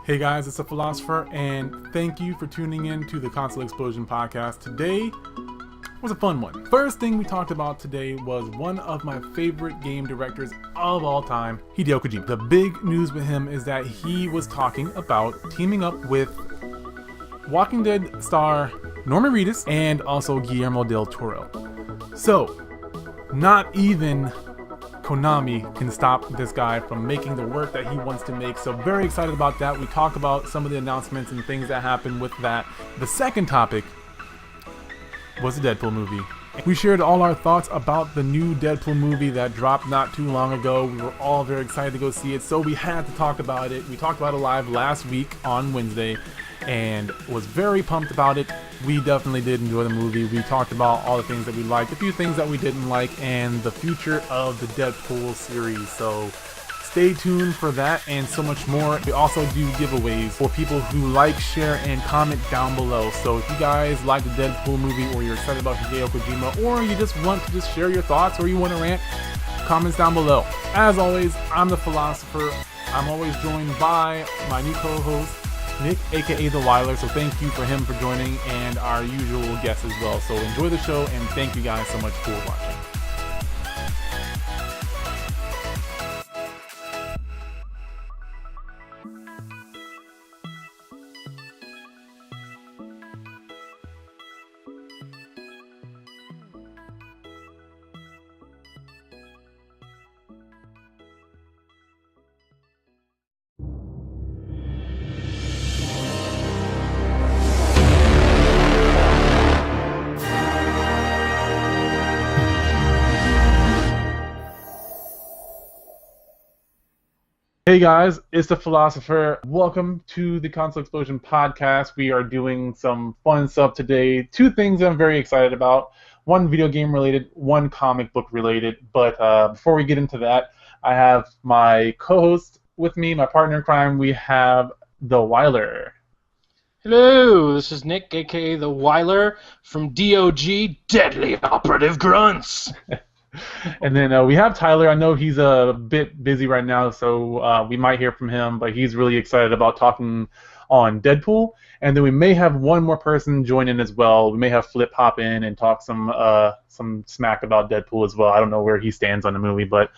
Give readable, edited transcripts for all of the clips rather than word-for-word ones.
Hey guys, it's a Philosopher, and thank you for tuning in to the Console Xplosion podcast. Today was a fun one. First thing we talked about today was one of my favorite game directors of all time, Hideo Kojima. The big news with him is that he was talking about teaming up with Walking Dead star Norman Reedus and also Guillermo del Toro. So, not even Konami can stop this guy from making the work that he wants to make. So very excited about that. We talk about some of the announcements and things that happened with that. The second topic was the DeadPool movie. We shared all our thoughts about the new DeadPool movie that dropped not too long ago. We were all very excited to go see it, so we had to talk about it. We talked about it live last week on Wednesday and was very pumped about it. We definitely did enjoy the movie. We talked about all the things that we liked, a few things that we didn't like, and the future of the DeadPool series. So stay tuned for that and so much more. We also do giveaways for people who like, share, and comment down below. So if you guys like the Deadpool movie, or you're excited about Hideo Kojima, or you just want to just share your thoughts, or you want to rant, comments down below. As always, I'm the Philosopher. I'm always joined by my new co-host, Nick, aka The Weiler, so thank you for him for joining, and our usual guests as well. So enjoy the show, and thank you guys so much for watching. Hey guys, it's the Philosopher. Welcome to the Console Xplosion podcast. We are doing some fun stuff today. Two things I'm very excited about. One video game related, one comic book related. But before we get into that, I have my co-host with me, my partner in crime. We have The Weiler. Hello, this is Nick, aka The Weiler from DOG, Deadly Operative Grunts. And then we have Tyler. I know he's a bit busy right now, so we might hear from him, but he's really excited about talking on Deadpool. And then we may have one more person join in as well. We may have Flip hop in and talk some smack about Deadpool as well. I don't know where he stands on the movie, but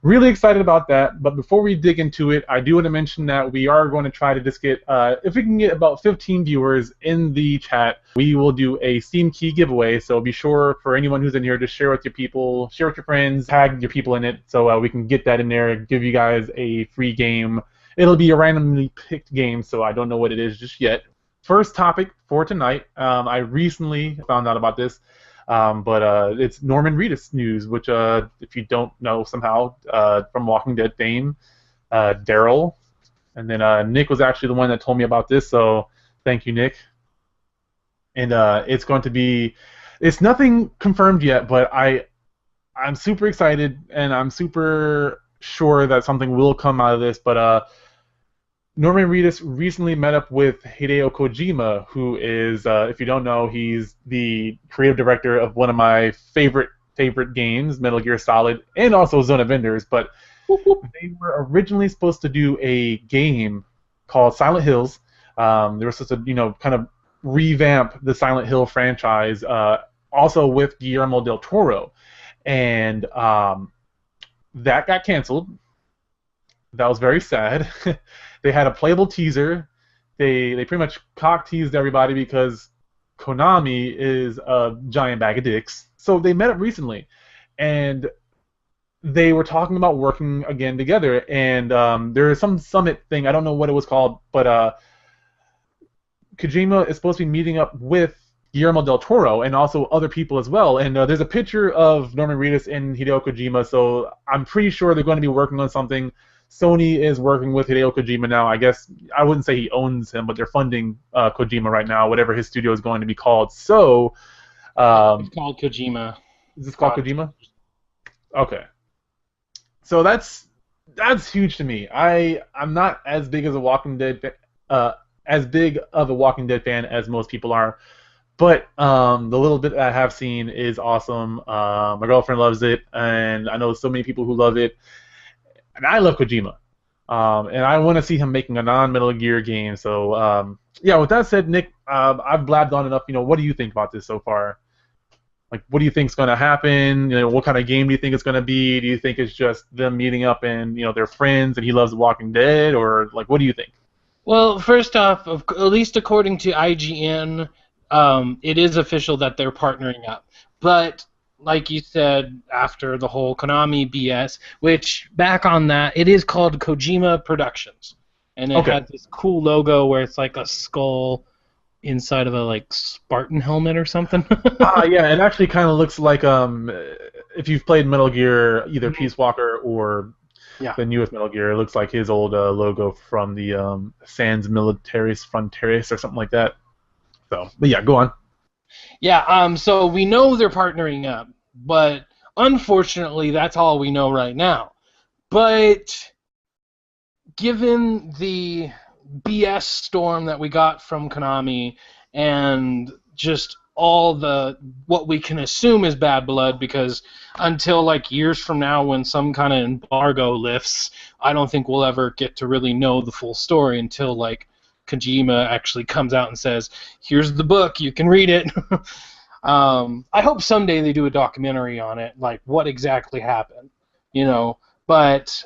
really excited about that. But before we dig into it, I do want to mention that we are going to try to just get, if we can get about 15 viewers in the chat, we will do a Steam key giveaway. So be sure for anyone who's in here to share with your people, share with your friends, tag your people in it, so we can get that in there and give you guys a free game. It'll be a randomly picked game, so I don't know what it is just yet. First topic for tonight, I recently found out about this. But it's Norman Reedus news, which, if you don't know somehow, from Walking Dead fame, Daryl. And then Nick was actually the one that told me about this, so thank you, Nick. And it's going to be, it's nothing confirmed yet, but I'm super excited, and I'm super sure that something will come out of this. But Norman Reedus recently met up with Hideo Kojima, who is, if you don't know, he's the creative director of one of my favorite games, Metal Gear Solid, and also Zone of Enders. But they were originally supposed to do a game called Silent Hills. They were supposed to, kind of revamp the Silent Hill franchise, also with Guillermo del Toro. And that got canceled. That was very sad. They had a playable teaser. They pretty much cock-teased everybody because Konami is a giant bag of dicks. So they met up recently, and they were talking about working again together. And there is some summit thing. I don't know what it was called, but Kojima is supposed to be meeting up with Guillermo del Toro and also other people as well. And there's a picture of Norman Reedus and Hideo Kojima, so I'm pretty sure they're going to be working on something. Sony is working with Hideo Kojima now. I guess I wouldn't say he owns him, but they're funding Kojima right now, whatever his studio is going to be called. So, It's called Kojima. Is this called Kojima? Okay. So that's huge to me. I'm not as big as a Walking Dead as big of a Walking Dead fan as most people are, but the little bit that I have seen is awesome. My girlfriend loves it, and I know so many people who love it. And I love Kojima. And I want to see him making a non-Metal Gear game. So yeah, with that said, Nick, I've blabbed on enough. What do you think about this so far? Like, what do you think's going to happen? What kind of game do you think it's going to be? Do you think it's just them meeting up and they're friends and he loves The Walking Dead, or like, what do you think? Well, first off, at least according to IGN, it is official that they're partnering up. But like you said, after the whole Konami BS, which back on that, it is called Kojima Productions, and it Okay. has this cool logo where it's like a skull inside of a like Spartan helmet or something. Yeah, it actually kind of looks like if you've played Metal Gear, either Mhm. Peace Walker or Yeah. the newest Metal Gear, it looks like his old logo from the Sans Militaris Frontiers or something like that. So, but yeah, go on. Yeah, so we know they're partnering up, but unfortunately, that's all we know right now. But given the BS storm that we got from Konami and just all the what we can assume is bad blood, because until like years from now when some kind of embargo lifts, I don't think we'll ever get to really know the full story until like Kojima actually comes out and says, here's the book, you can read it. I hope someday they do a documentary on it, like what exactly happened, you know. But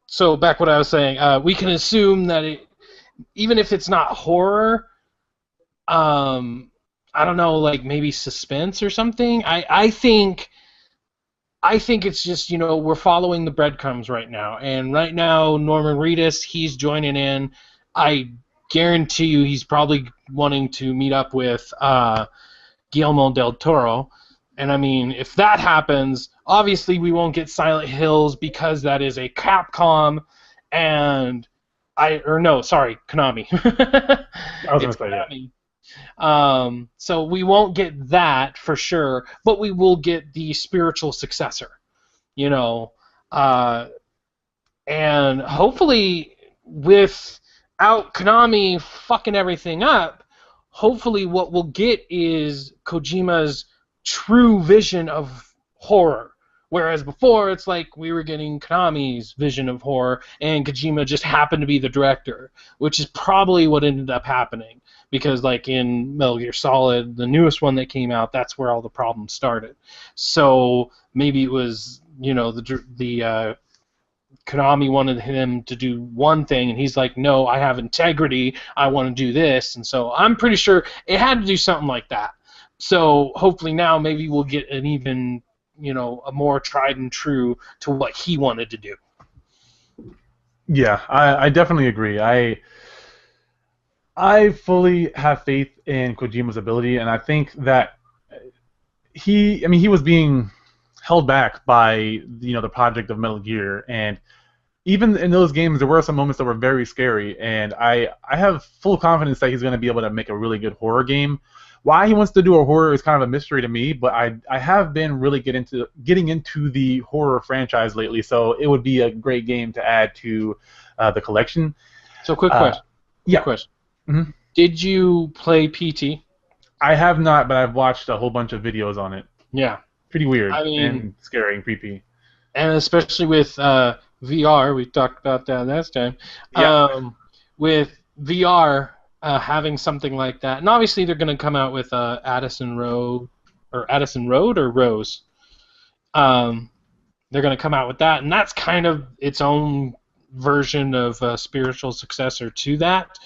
so back what I was saying, we can assume that even if it's not horror, I don't know, like maybe suspense or something. I think it's just we're following the breadcrumbs right now, and right now Norman Reedus he's joining in. I guarantee you he's probably wanting to meet up with Guillermo del Toro. And I mean, if that happens, obviously we won't get Silent Hills because that is a Capcom, and Konami. I was gonna It's say yeah. Konami. So we won't get that for sure, but we will get the spiritual successor, you know, uh, and hopefully without Konami fucking everything up, hopefully what we'll get is Kojima's true vision of horror. Whereas before, it's like we were getting Konami's vision of horror, and Kojima just happened to be the director, which is probably what ended up happening. Because, like in Metal Gear Solid, the newest one that came out, that's where all the problems started. So maybe it was, the Konami wanted him to do one thing, and he's like, no, I have integrity, I want to do this. And so I'm pretty sure it had to do something like that. So hopefully now maybe we'll get an even, a more tried and true to what he wanted to do. Yeah, I definitely agree. I fully have faith in Kojima's ability, and I think that he was being held back by the project of Metal Gear, and even in those games, there were some moments that were very scary, and I have full confidence that he's going to be able to make a really good horror game. Why he wants to do a horror is kind of a mystery to me, but I have been really getting into the horror franchise lately, so it would be a great game to add to the collection. So quick Uh, question. Quick yeah. question. Mhm. Did you play PT? I have not, but I've watched a whole bunch of videos on it. Yeah. Pretty weird I mean, and scary and creepy. and especially with VR, we talked about that last time. Yeah. With VR having something like that, and obviously they're going to come out with Addison Road or Rose. They're going to come out with that, and that's kind of its own version of a spiritual successor to that.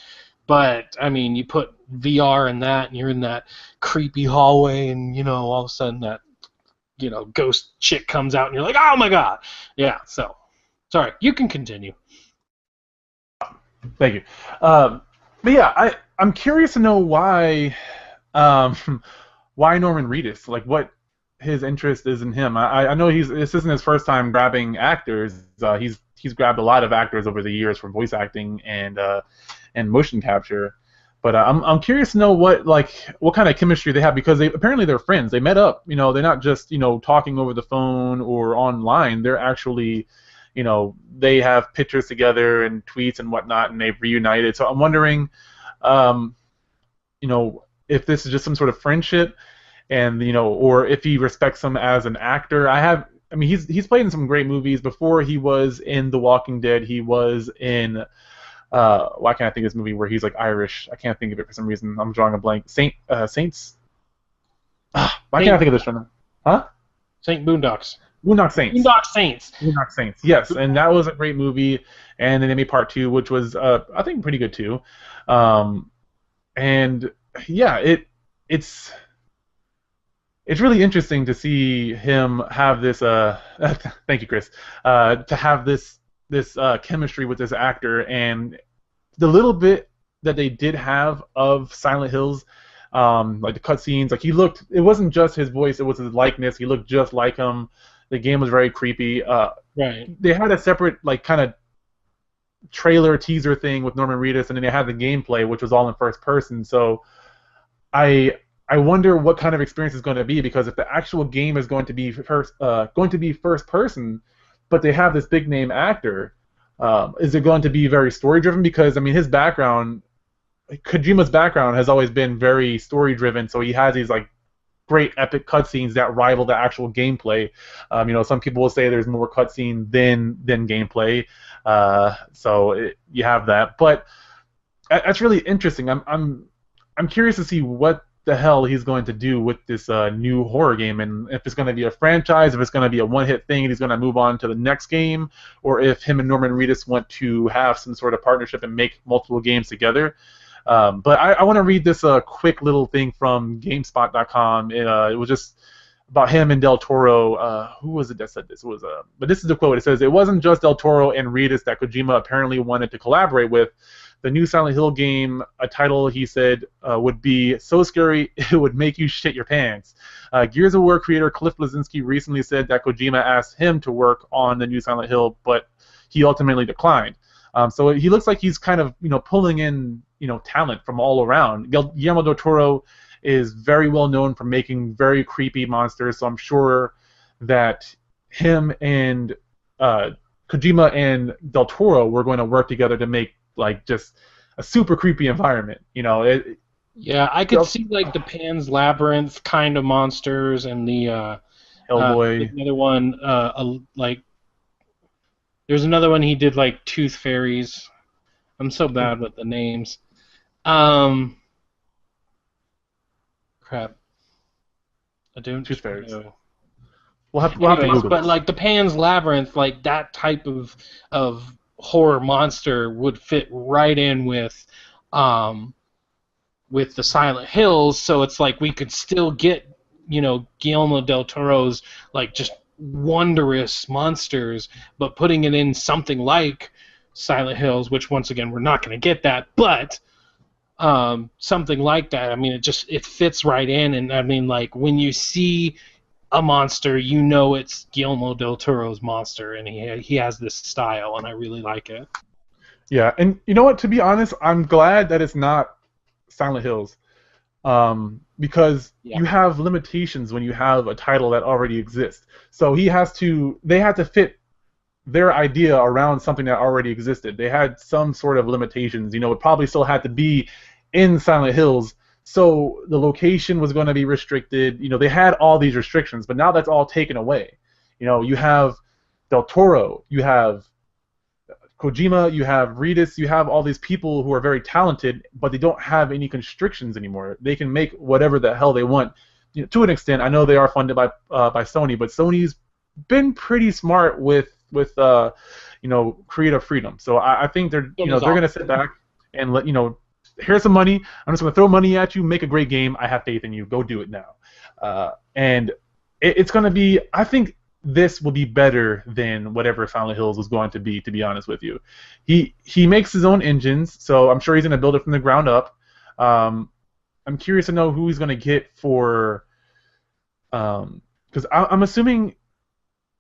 But I mean, you put VR in that, and you're in that creepy hallway, and all of a sudden that ghost chick comes out, and you're like, oh my god, yeah. So, sorry, you can continue. Thank you. But yeah, I'm curious to know why um, why Norman Reedus, like what his interest is in him. I know this isn't his first time grabbing actors. He's grabbed a lot of actors over the years for voice acting and motion capture. But I'm curious to know what kind of chemistry they have, because apparently they're friends. They met up. They're not just talking over the phone or online. They're actually they have pictures together and tweets and whatnot, and they've reunited. So I'm wondering, if this is just some sort of friendship, and or if he respects him as an actor. I mean, he's played in some great movies. Before he was in The Walking Dead, he was in why can't I think of this movie where he's like Irish? I can't think of it for some reason. I'm drawing a blank. Saints. Why can't I Saint, think of this one? Huh? Saint Boondocks. Boondock Saints. Boondock Saints. Boondock Saints. Yes, and that was a great movie. And then they made part two, which was I think pretty good too. Um, and yeah, it's it's really interesting to see him have this. Thank you, Chris. To have this chemistry with this actor, and the little bit that they did have of Silent Hills, like the cutscenes, like he looked. It wasn't just his voice; it was his likeness. He looked just like him. The game was very creepy. Right. They had a separate, like, kind of trailer teaser thing with Norman Reedus, and then they had the gameplay, which was all in first person. So I I wonder what kind of experience it's going to be, because if the actual game is going to be first person, but they have this big name actor, is it going to be very story driven? Because I mean, his background, Kojima's background has always been very story driven, so he has these like great epic cutscenes that rival the actual gameplay. Some people will say there's more cutscene than gameplay, you have that. But that's really interesting. I'm curious to see what the hell he's going to do with this new horror game, and if it's going to be a franchise, if it's going to be a one-hit thing, and he's going to move on to the next game, or if him and Norman Reedus want to have some sort of partnership and make multiple games together. But I want to read this quick little thing from GameSpot.com. It was just about him and Del Toro. Who was it that said this? But this is the quote. It says, "It wasn't just Del Toro and Reedus that Kojima apparently wanted to collaborate with. The new Silent Hill game, a title he said would be so scary it would make you shit your pants." Gears of War creator Cliff Bleszinski recently said that Kojima asked him to work on the new Silent Hill, but he ultimately declined. So he looks like he's kind of pulling in talent from all around. Guillermo del Toro is very well known for making very creepy monsters, so I'm sure that him and Kojima and del Toro were going to work together to make like just a super creepy environment. Yeah, I could see like the Pan's Labyrinth kind of monsters and the Hellboy. another one like there's another one he did like Tooth Fairies. I'm so bad with the names. Crap. I don't Tooth Fairies. know. We'll have to Google but this. like the Pan's Labyrinth, like that type of horror monster would fit right in with the Silent Hills, so it's like we could still get Guillermo del Toro's like just wondrous monsters, but putting it in something like Silent Hills, which once again we're not going to get that, but something like that. I mean, it fits right in, and I mean, like when you see a monster, it's Guillermo del Toro's monster, and he has this style, and I really like it. Yeah, and you know what? To be honest, I'm glad that it's not Silent Hills, because you have limitations when you have a title that already exists. So they had to fit their idea around something that already existed. They had some sort of limitations. It probably still had to be in Silent Hills, so the location was going to be restricted. They had all these restrictions, but now that's all taken away. You have Del Toro, you have Kojima, you have Reedus, you have all these people who are very talented, but they don't have any constrictions anymore. They can make whatever the hell they want. To an extent, I know they are funded by Sony, but Sony's been pretty smart with creative freedom. So I think they're going to sit back and let here's some money. I'm just going to throw money at you. Make a great game. I have faith in you. Go do it now. And it's going to be. I think this will be better than whatever Silent Hills was going to be honest with you. He makes his own engines, so I'm sure he's going to build it from the ground up. I'm curious to know who he's going to get for. Because I'm assuming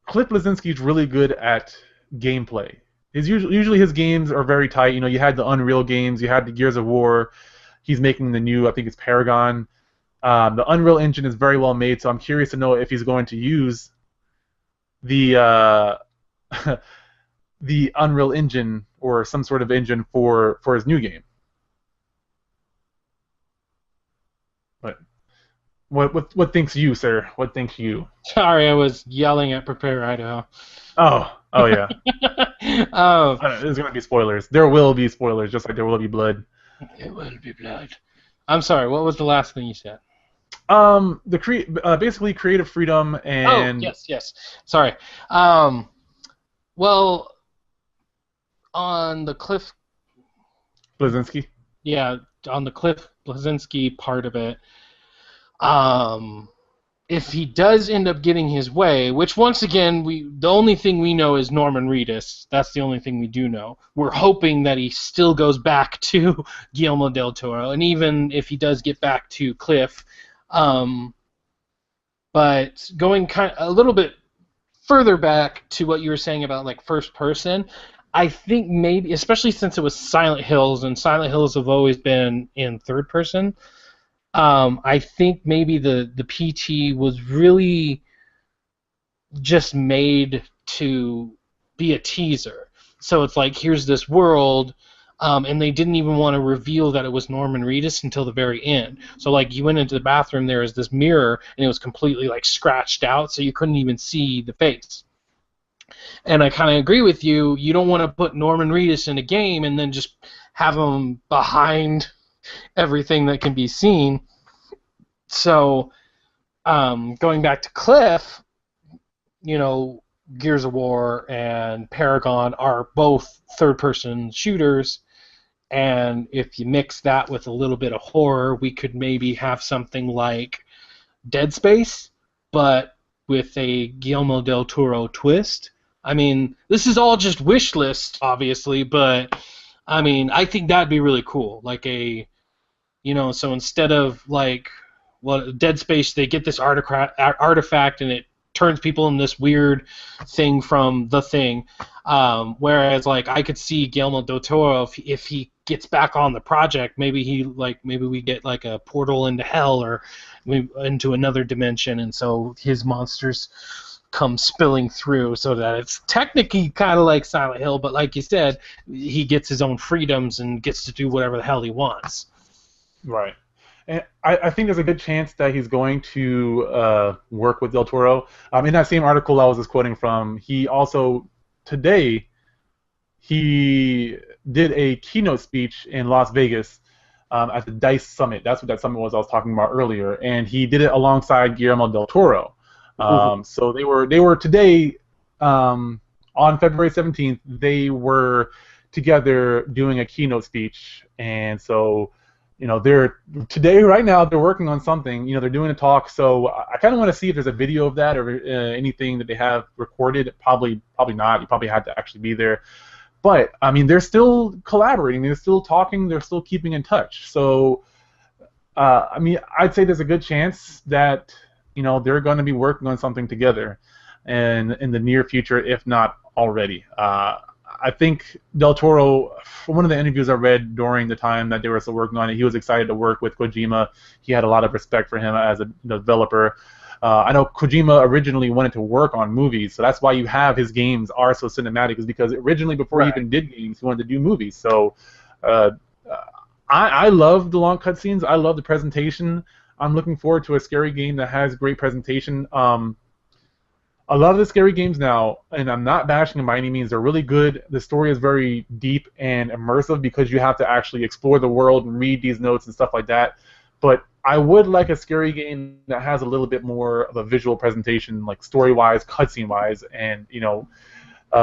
Cliff Bleszinski is really good at gameplay. Usually his games are very tight. You had the Unreal games, you had the Gears of War. He's making the new, I think it's Paragon. The Unreal Engine is very well made, so I'm curious to know if he's going to use the the Unreal Engine or some sort of engine for his new game. But What thinks you, sir? What thinks you? Sorry, I was yelling at Prepare Idaho. Oh yeah. um, There's gonna be spoilers. There will be spoilers, just like there will be blood. it will be blood. I'm sorry. What was the last thing you said? Basically creative freedom Oh, and yes, yes. Sorry. Um, well, on the Cliff, Blazinski. yeah, on the Cliff Blazinski part of it, um, if he does end up getting his way, which once again, the only thing we know is Norman Reedus. That's the only thing we do know. We're hoping that he still goes back to Guillermo del Toro, and even if he does get back to Cliff, um, but going a little bit further back to what you were saying about like first person, I think maybe, especially since it was Silent Hills, and Silent Hills have always been in third person. I think maybe the PT was really just made to be a teaser. So it's like, here's this world, and they didn't even want to reveal that it was Norman Reedus until the very end. So like, you went into the bathroom, there was this mirror, and it was completely like scratched out, so you couldn't even see the face. And I kind of agree with you. You don't want to put Norman Reedus in a game and then just have him behind everything that can be seen. So, going back to Cliff, you know, Gears of War and Paragon are both third-person shooters, and if you mix that with a little bit of horror, we could maybe have something like Dead Space, but with a Guillermo del Toro twist. I mean, this is all just wish list, obviously, but I mean, I think that'd be really cool. Like so instead of like, well, Dead Space, they get this artifact and it turns people in this weird thing from The Thing. Whereas, like, I could see Guillermo del Toro if he gets back on the project, maybe we get like a portal into hell or into another dimension, and so his monsters come spilling through, so that it's technically kind of like Silent Hill, but like you said, he gets his own freedoms and gets to do whatever the hell he wants. Right. And I think there's a good chance that he's going to work with Del Toro. In that same article I was just quoting from, he also, today, he did a keynote speech in Las Vegas at the DICE Summit. That's what that summit was I was talking about earlier. And he did it alongside Guillermo del Toro. So they were today, on February 17th, they were together doing a keynote speech. And so, they're today, right now, they're working on something. They're doing a talk. So I kind of want to see if there's a video of that or anything that they have recorded. Probably not. You probably had to actually be there. But I mean, they're still collaborating. They're still talking. They're still keeping in touch. So I mean, I'd say there's a good chance that they're going to be working on something together, and in the near future, if not already. I think Del Toro, from one of the interviews I read during the time that they were still working on it, he was excited to work with Kojima. He had a lot of respect for him as a developer. I know Kojima originally wanted to work on movies, so that's why you have his games are so cinematic, is because originally, before he even did games, he wanted to do movies. So I love the long cutscenes. I love the presentation. I'm looking forward to a scary game that has great presentation. A lot of the scary games now, and I'm not bashing them by any means, they're really good. The story is very deep and immersive because you have to actually explore the world and read these notes and stuff like that. But I would like a scary game that has a little bit more of a visual presentation, like story-wise, cutscene-wise, and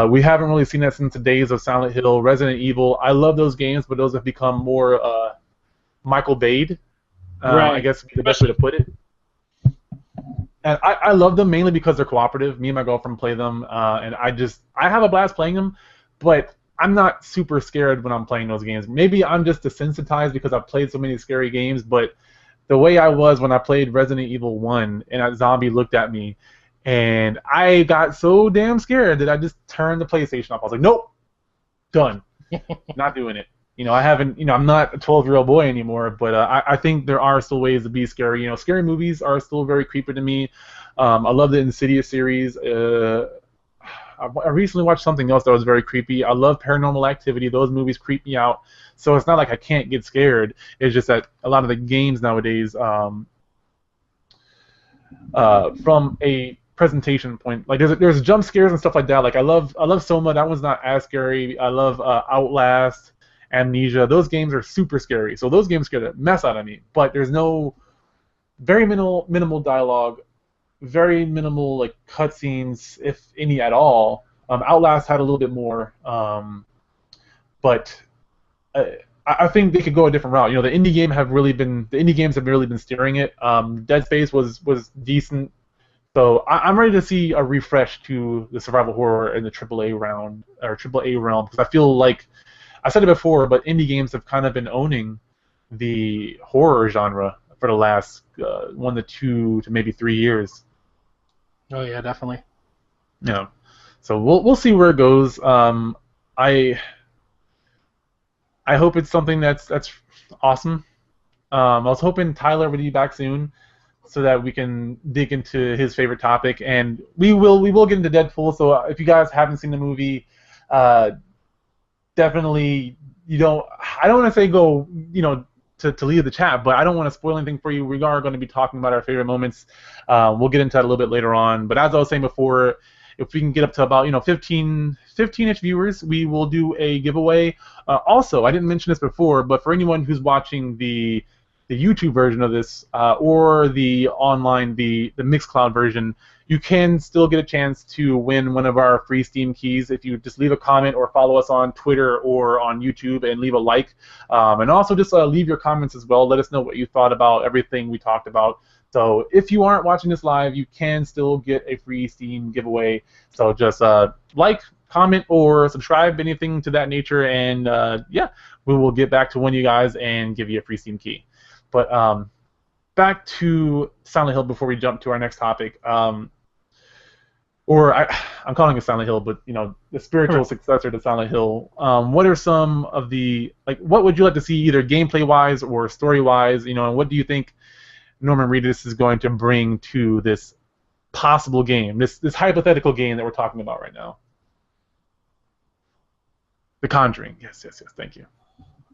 we haven't really seen that since the days of Silent Hill, Resident Evil. I love those games, but those have become more Michael Bay'd. I guess would be the best way to put it. And I love them mainly because they're cooperative. Me and my girlfriend play them, and I have a blast playing them, but I'm not super scared when I'm playing those games. Maybe I'm just desensitized because I've played so many scary games, but the way I was when I played Resident Evil 1 and that zombie looked at me, and I got so damn scared that I just turned the PlayStation off. I was like, nope, done. Not doing it. I haven't, I'm not a 12-year-old boy anymore, but I think there are still ways to be scary. Scary movies are still very creepy to me. I love the Insidious series. I recently watched something else that was very creepy. I love Paranormal Activity. Those movies creep me out. So it's not like I can't get scared. It's just that a lot of the games nowadays, from a presentation point. Like there's jump scares and stuff like that. Like I love Soma. That one's not as scary. I love Outlast, Amnesia. Those games are super scary. So those games scare the mess out of me. But there's no very minimal dialogue, very minimal like cutscenes, if any at all. Outlast had a little bit more, but I think they could go a different route. You know, the indie games have really been steering it. Dead Space was decent, so I'm ready to see a refresh to the survival horror in the AAA round or AAA realm because I feel like I said it before, but indie games have kind of been owning the horror genre for the last 1 to 2 to maybe 3 years. Oh yeah, definitely. Yeah, so we'll see where it goes. I I hope it's something that's awesome. I was hoping Tyler would be back soon, so that we can dig into his favorite topic, and we will get into Deadpool. So if you guys haven't seen the movie, uh, definitely you don't. I don't want to say go to leave the chat, but I don't want to spoil anything for you. We are going to be talking about our favorite moments. We'll get into that a little bit later on. But as I was saying before, if we can get up to about 15-ish viewers, we will do a giveaway. Also, I didn't mention this before, but for anyone who's watching the YouTube version of this or the online the Mixcloud version, you can still get a chance to win one of our free Steam keys if you just leave a comment or follow us on Twitter or on YouTube and leave a like. And also just leave your comments as well. Let us know what you thought about everything we talked about. So if you aren't watching this live, you can still get a free Steam giveaway. So just like, comment, or subscribe, anything to that nature, and yeah, we will get back to one of you guys and give you a free Steam key. But back to Silent Hill before we jump to our next topic. I'm calling it Silent Hill, but the spiritual successor to Silent Hill. What are some of the what would you like to see either gameplay-wise or story-wise? And what do you think Norman Reedus is going to bring to this possible game, this hypothetical game that we're talking about right now? The Conjuring. Yes. Thank you.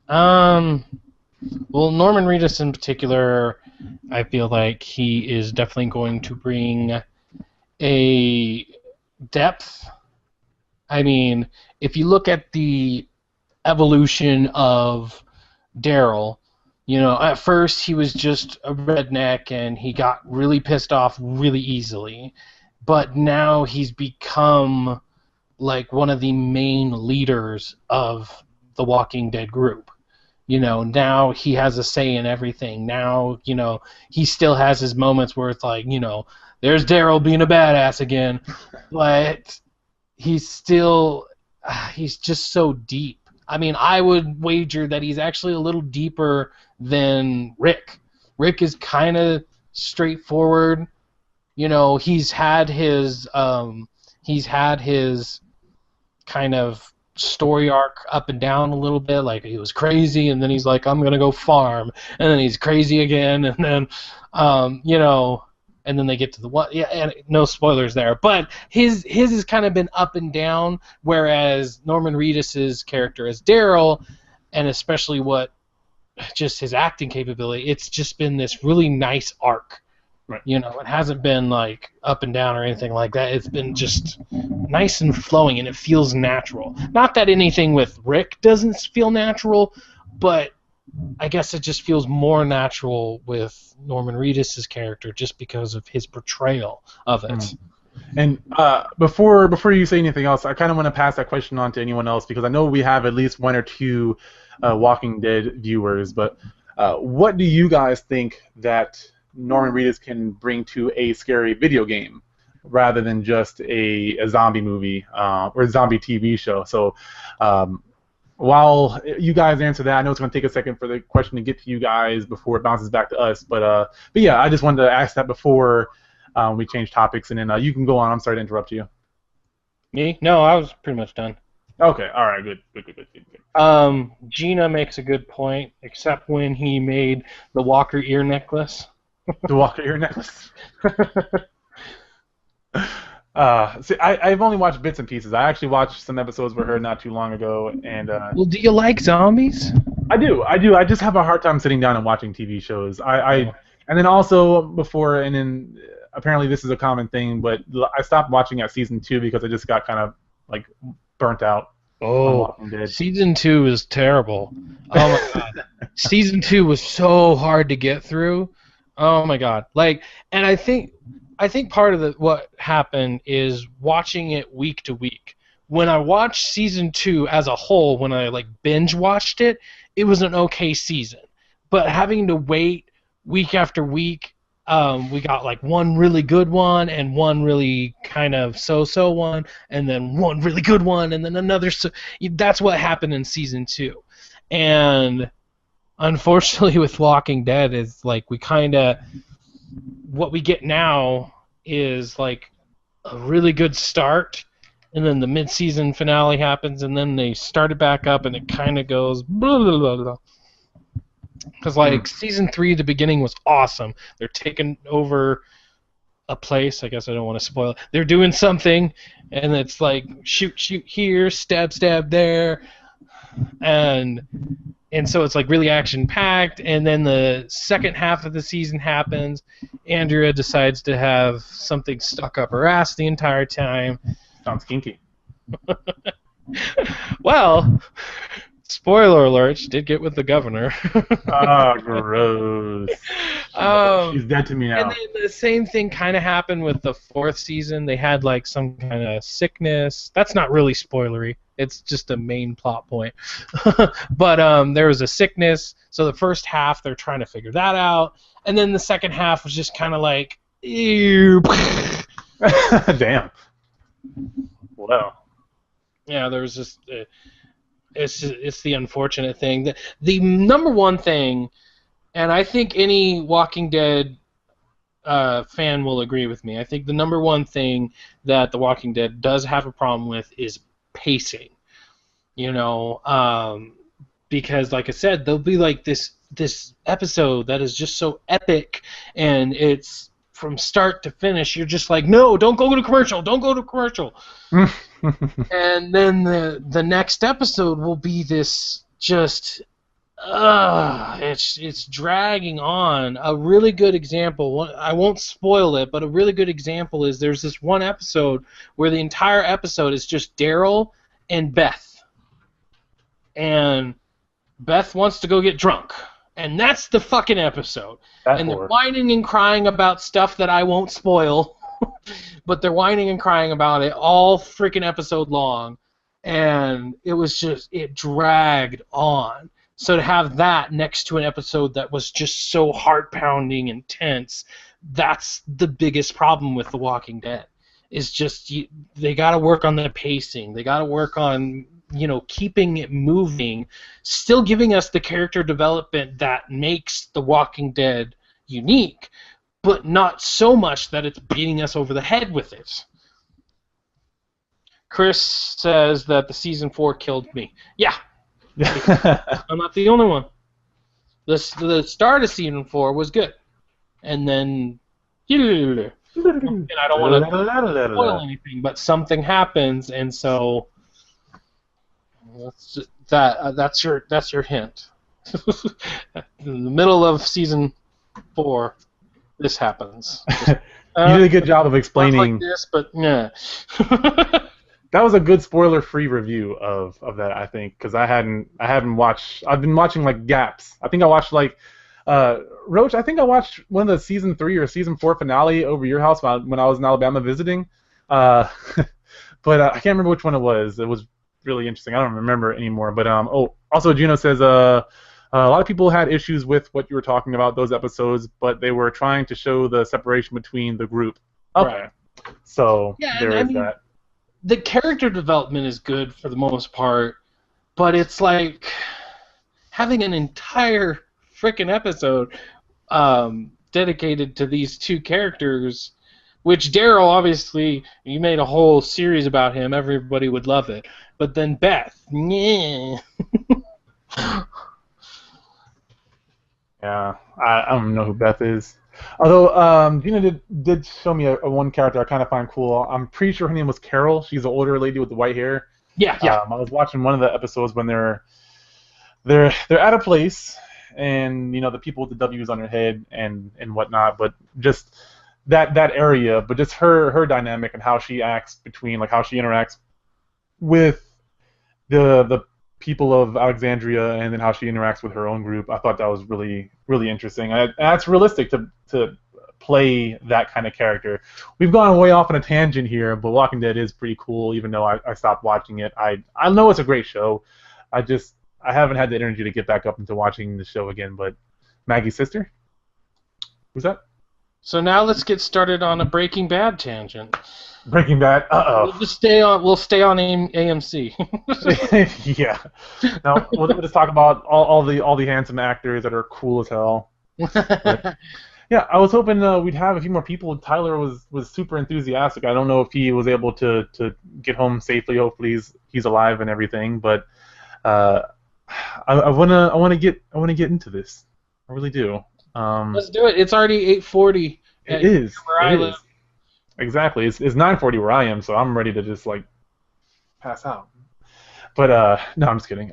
Well, Norman Reedus in particular, I feel like he is definitely going to bring a depth. I mean, if you look at the evolution of Daryl, at first he was just a redneck and he got really pissed off really easily, but now he's become like one of the main leaders of the Walking Dead group. Now he has a say in everything. Now, he still has his moments where it's like, there's Daryl being a badass again, but he's just so deep. I mean, I would wager that he's actually a little deeper than Rick. Rick is kind of straightforward. He's had his kind of story arc up and down a little bit. Like, he was crazy, and then he's like, I'm gonna go farm, and then he's crazy again, and then and then they get to the one. Yeah, and no spoilers there, but his has kind of been up and down, whereas Norman Reedus's character as Daryl, and especially just his acting capability, it's just been this really nice arc. Right. It hasn't been like up and down or anything like that. It's been just nice and flowing, and it feels natural. Not that anything with Rick doesn't feel natural, but I guess it just feels more natural with Norman Reedus' character just because of his portrayal of it. And before you say anything else, I kind of want to pass that question on to anyone else because I know we have at least one or two Walking Dead viewers. But what do you guys think that Norman Reedus can bring to a scary video game rather than just a zombie movie or a zombie TV show? So while you guys answer that, I know it's going to take a second for the question to get to you guys before it bounces back to us. But yeah, I just wanted to ask that before we change topics, and then you can go on. I'm sorry to interrupt you. Me? No, I was pretty much done. Okay, all right, good. Gina makes a good point, except when he made the Walker ear necklace. The Walker ear necklace. See, I've only watched bits and pieces. I actually watched some episodes with her not too long ago, and well, do you like zombies? I do. I just have a hard time sitting down and watching TV shows. And then also before, and then apparently this is a common thing, but I stopped watching at season 2 because I just got kind of like burnt out on Oh, Walking Dead. season 2 is terrible. Oh my god, season 2 was so hard to get through. Oh my god, like, and I think part of what happened is watching it week to week. When I watched season 2 as a whole, when I like binge watched it, it was an okay season. But having to wait week after week, we got like one really good one and one really kind of so-so one, and then one really good one, and then another. That's what happened in season 2, and unfortunately, with Walking Dead, is like we kind of what we get now is like a really good start, and then the mid-season finale happens, and then they start it back up, and it kind of goes blah blah blah blah. Because like season 3, the beginning was awesome. They're taking over a place. I guess I don't want to spoil it. They're doing something, and it's like shoot here, stab there, and so it's like really action packed. And then the second half of the season happens. Andrea decides to have something stuck up her ass the entire time. Sounds kinky. Well, spoiler alert, she did get with the governor. Ah, gross. She's dead to me now. And then the same thing kind of happened with the 4th season. They had like some kind of sickness. That's not really spoilery. It's just a main plot point. But there was a sickness, so the first half they're trying to figure that out, and then the second half was just kind of like, ew. Damn. Wow. Yeah, there was just it's the unfortunate thing. The number one thing, and I think any Walking Dead fan will agree with me. I think the number one thing that The Walking Dead does have a problem with is pacing. You know, because like I said, there'll be like this episode that is just so epic, and it's from start to finish. You're just like, no, don't go to commercial, don't go to commercial. And then the next episode will be this just it's dragging on. A really good example, I won't spoil it, but a really good example is there's this one episode where the entire episode is just Daryl and Beth. And Beth wants to go get drunk. And that's the fucking episode. And they're whining and crying about stuff that I won't spoil. But they're whining and crying about it all freaking episode long. And it was just, it dragged on. So to have that next to an episode that was just so heart-pounding, intense, that's the biggest problem with The Walking Dead. Is just, they got to work on the pacing. They got to work on, you know, keeping it moving, still giving us the character development that makes The Walking Dead unique, but not so much that it's beating us over the head with it. Chris says that the season 4 killed me. Yeah. I'm not the only one. The start of season 4 was good. And then... And I don't want to spoil anything, but something happens, and so... That's your hint. In the middle of season 4, this happens. You did a good job of explaining. Not like this, but yeah. That was a good spoiler-free review of that, I think, because I haven't watched. I've been watching like gaps. I think I watched like Roach. I think I watched one of the season 3 or season 4 finale over your house when I was in Alabama visiting. But I can't remember which one it was. It was really interesting. I don't remember anymore. But also Juno says a lot of people had issues with what you were talking about, those episodes, but they were trying to show the separation between the group. Okay. Right. So yeah, there is that. The character development is good for the most part, but it's like having an entire freaking episode dedicated to these two characters, which Daryl, obviously, you made a whole series about him. Everybody would love it. But then Beth, yeah. Yeah, I don't know who Beth is. Although Gina did show me a one character I kind of find cool. I'm pretty sure her name was Carol. She's the older lady with the white hair. Yeah. I was watching one of the episodes when they're at a place, and you know the people with the W's on their head and whatnot. But just that area, but just her dynamic and how she acts between like how she interacts with the people of Alexandria and then how she interacts with her own group. I thought that was really interesting. And that's realistic to play that kind of character. We've gone way off on a tangent here, but Walking Dead is pretty cool. Even though I stopped watching it, I know it's a great show. I haven't had the energy to get back up into watching the show again. But Maggie's sister, who's that? So now let's get started on a Breaking Bad tangent. Breaking Bad. We'll just stay on. We'll stay on AMC. Yeah. Now we'll just talk about all the handsome actors that are cool as hell. But, yeah, I was hoping we'd have a few more people. Tyler was super enthusiastic. I don't know if he was able to get home safely. Hopefully he's alive and everything. But I wanna get into this. I really do. Let's do it. It's already 8:40. It is. Where I live. Exactly. It's 9:40 where I am, so I'm ready to just like pass out. But no, I'm just kidding.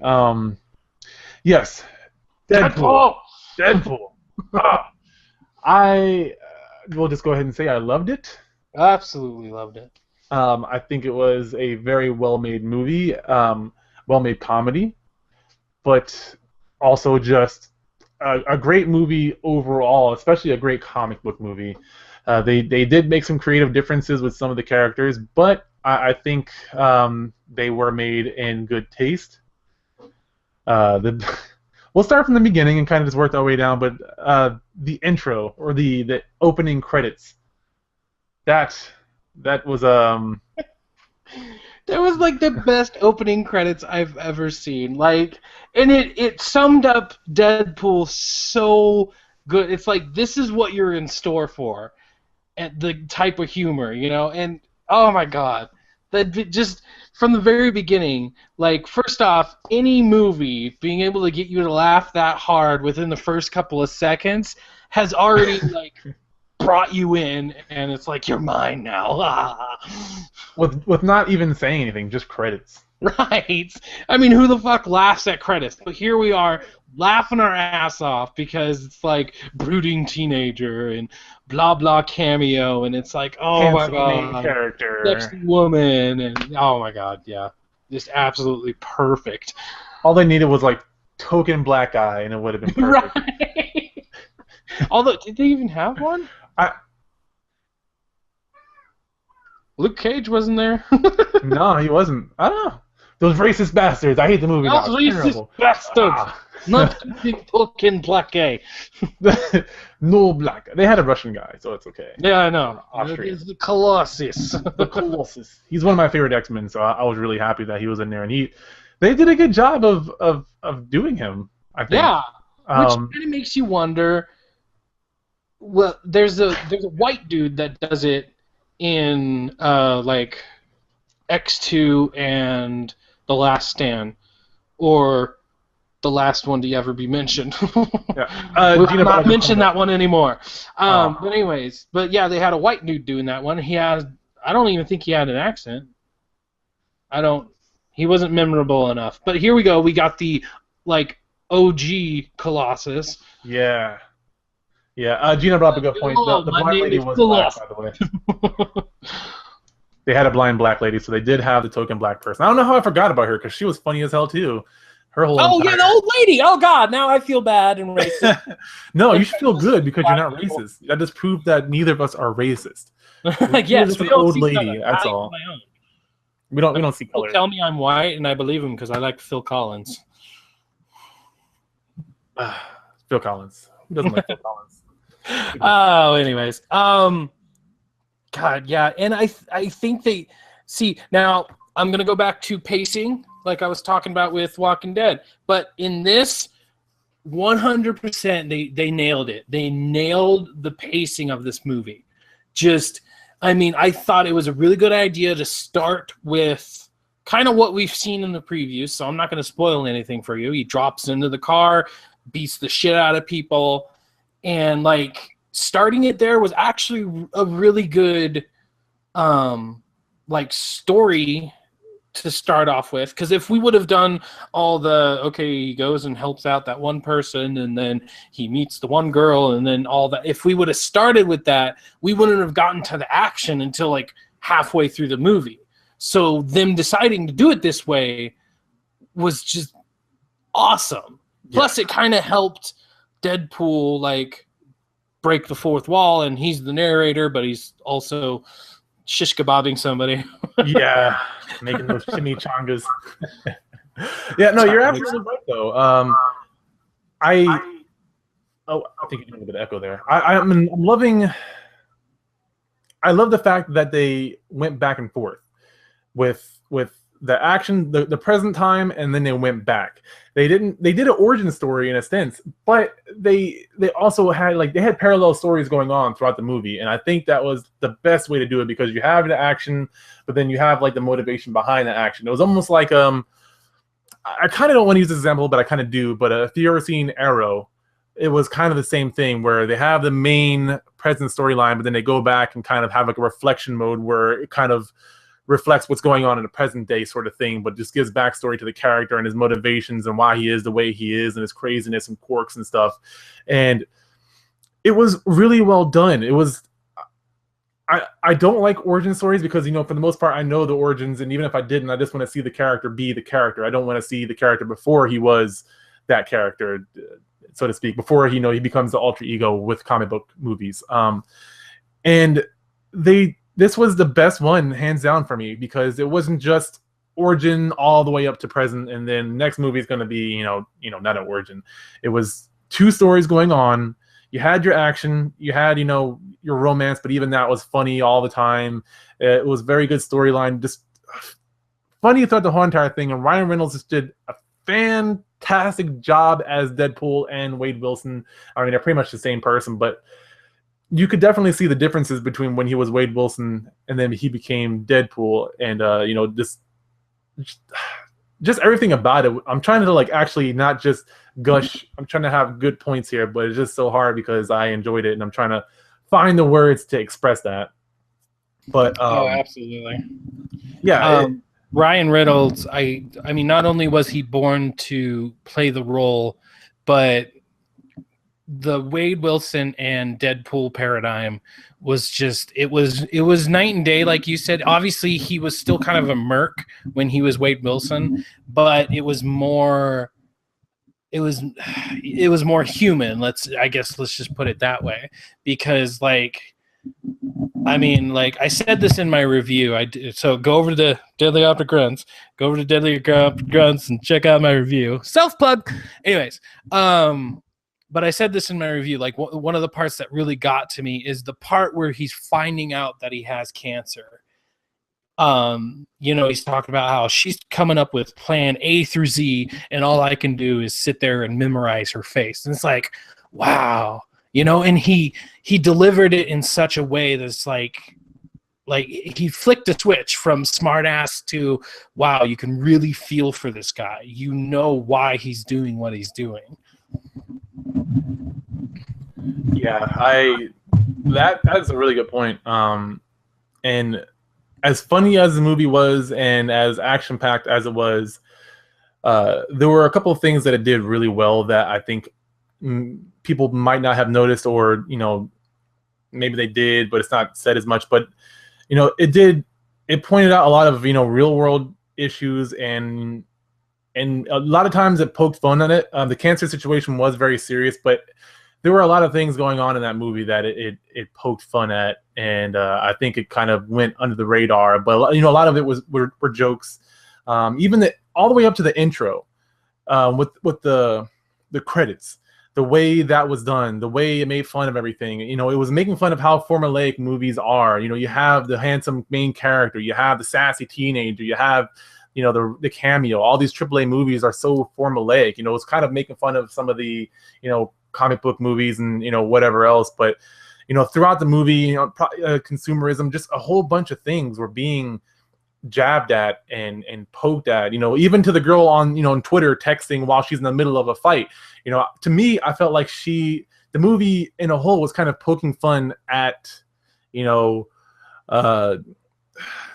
Yes, Deadpool. I will just go ahead and say I loved it. Absolutely loved it. I think it was a very well-made movie, well-made comedy, but also just a great movie overall, especially a great comic book movie. They did make some creative differences with some of the characters, but I think they were made in good taste. We'll start from the beginning and kind of just work our way down, but the intro or the opening credits, that was That was like the best opening credits I've ever seen. Like, and it summed up Deadpool so good. It's like this is what you're in store for, and the type of humor, you know. And oh my god, that just from the very beginning. Like, first off, any movie being able to get you to laugh that hard within the first couple of seconds has already like brought you in, and it's like you're mine now. with not even saying anything, just credits. Right. I mean, who the fuck laughs at credits? But here we are laughing our ass off because it's like brooding teenager and blah blah cameo, and it's like, oh my god, character, sexy woman, and oh my god, yeah, just absolutely perfect. All they needed was like token black eye, and it would have been perfect. Right. Although, did they even have one? Luke Cage wasn't there. No, he wasn't. I don't know. Those racist bastards. I hate the movie now. Those racist bastards. Not token black eye. No black. They had a Russian guy, so it's okay. Yeah, I know. Austrian. It's the Colossus. The Colossus. He's one of my favorite X-Men, so I was really happy that he was in there, and they did a good job of doing him, I think. Yeah, which kind of makes you wonder. Well, there's a white dude that does it in like X2 and The Last Stand, or The Last One to Ever Be Mentioned. Yeah. We'll not mention that one anymore. But anyways, but yeah, they had a white dude doing that one. I don't even think he had an accent. He wasn't memorable enough. But here we go. We got the like OG Colossus. Yeah. Yeah, Gina brought up a good point. The black lady was black, by the way. They had a blind black lady, so they did have the token black person. I don't know how I forgot about her, because she was funny as hell, too. Her whole yeah, the old lady! Oh, God, now I feel bad and racist. No, you should feel good, because you're not racist. That just proved that neither of us are racist. Yes, just an old lady, that's all. We don't see color. People tell me I'm white, and I believe him, because I like Phil Collins. Phil Collins. Who doesn't like Phil Collins? Oh, anyways, God, yeah, and I think they see now. I'm gonna go back to pacing, like I was talking about with Walking Dead, but in this, 100%, they nailed it. They nailed the pacing of this movie. I thought it was a really good idea to start with kind of what we've seen in the previews. So I'm not gonna spoil anything for you. He drops into the car, beats the shit out of people. And like starting it there was actually a really good like story to start off with, because if we would have done all the he goes and helps out that one person and then he meets the one girl and then all that, if we would have started with that, we wouldn't have gotten to the action until like halfway through the movie. So them deciding to do it this way was just awesome. Plus it kind of helped Deadpool like break the fourth wall, and he's the narrator, but he's also shish kebabbing somebody. Yeah, making those chimichangas. Yeah, no, you're absolutely right though. I think you're doing a bit of echo there. I'm loving. I love the fact that they went back and forth with the action, the present time, and then they went back. They did an origin story in a sense, but they also had they had parallel stories going on throughout the movie, and I think that was the best way to do it because you have the action, but then you have like the motivation behind the action. It was almost like I kind of don't want to use this example, but I kind of do. But if you ever seen Arrow, it was kind of the same thing where they have the main present storyline, but then they go back and kind of have like a reflection mode where it kind of reflects what's going on in the present day sort of thing, but just gives backstory to the character and his motivations and why he is the way he is and his craziness and quirks and stuff. And it was really well done. It was, I don't like origin stories because, for the most part, I know the origins, and even if I didn't, I just want to see the character be the character. I don't want to see the character before he was that character, so to speak, before he becomes the alter ego with comic book movies. And this was the best one, hands down, for me, because it wasn't just origin all the way up to present, and then next movie is going to be, not an origin. It was two stories going on. You had your action, you had, your romance, but even that was funny all the time. It was very good storyline, just funny throughout the whole entire thing. And Ryan Reynolds just did a fantastic job as Deadpool and Wade Wilson. I mean, they're pretty much the same person, but you could definitely see the differences between when he was Wade Wilson and then he became Deadpool, and just everything about it. I'm trying to actually not just gush. I'm trying to have good points here, but it's just so hard because I enjoyed it and I'm trying to find the words to express that. But absolutely, yeah. Ryan Reynolds. I mean, not only was he born to play the role, but the Wade Wilson and Deadpool paradigm was just it was night and day, like you said. Obviously, he was still kind of a merc when he was Wade Wilson, but it was more human. Let's just put it that way, because I said this in my review. So go over to Deadly After Grunts, and check out my review. Self plug. Anyways, but I said this in my review, one of the parts that really got to me is the part where he's finding out that he has cancer. He's talking about how she's coming up with plan A through Z, and all I can do is sit there and memorize her face. And it's like, wow, and he delivered it in such a way that's like he flicked a switch from smartass to, wow, you can really feel for this guy. Why he's doing what he's doing. Yeah, that's a really good point. And as funny as the movie was and as action-packed as it was, there were a couple of things that it did really well that I think people might not have noticed, or maybe they did, but it's not said as much. But it pointed out a lot of real-world issues, and a lot of times it poked fun at it. The cancer situation was very serious, but there were a lot of things going on in that movie that it poked fun at, and I think it kind of went under the radar. But a lot of it were jokes, even all the way up to the intro, with the credits, the way that was done, the way it made fun of everything. It was making fun of how formulaic movies are. You have the handsome main character, you have the sassy teenager, you have the cameo. All these AAA movies are so formulaic. It's kind of making fun of some of the comic book movies and whatever else. But throughout the movie, consumerism, just a whole bunch of things were being jabbed at and poked at. Even to the girl on on Twitter texting while she's in the middle of a fight. To me, I felt like the movie in a whole was kind of poking fun at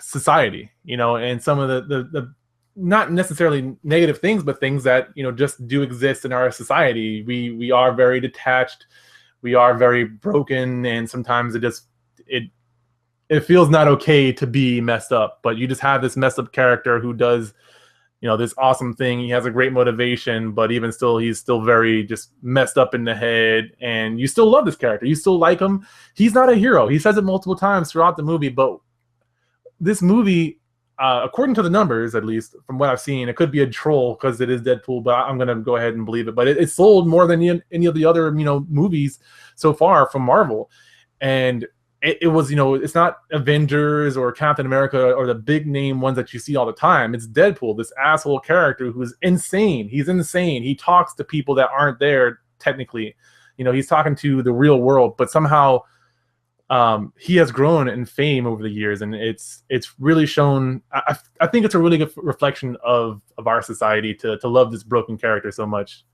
society, and some of the not necessarily negative things, but things that just do exist in our society. We are very detached, we are very broken, and sometimes it feels not okay to be messed up. But you just have this messed up character who does this awesome thing. He has a great motivation, but even still, he's still very just messed up in the head. And you still love this character. You still like him. He's not a hero. He says it multiple times throughout the movie. But this movie, according to the numbers, at least from what I've seen, it could be a troll because it is Deadpool. But I'm gonna go ahead and believe it. But it sold more than any of the other movies so far from Marvel, and it was, it's not Avengers or Captain America or the big name ones that you see all the time. It's Deadpool, this asshole character who's insane. He's insane. He talks to people that aren't there technically. He's talking to the real world, but somehow he has grown in fame over the years, and it's really shown. I think it's a really good reflection of our society to love this broken character so much.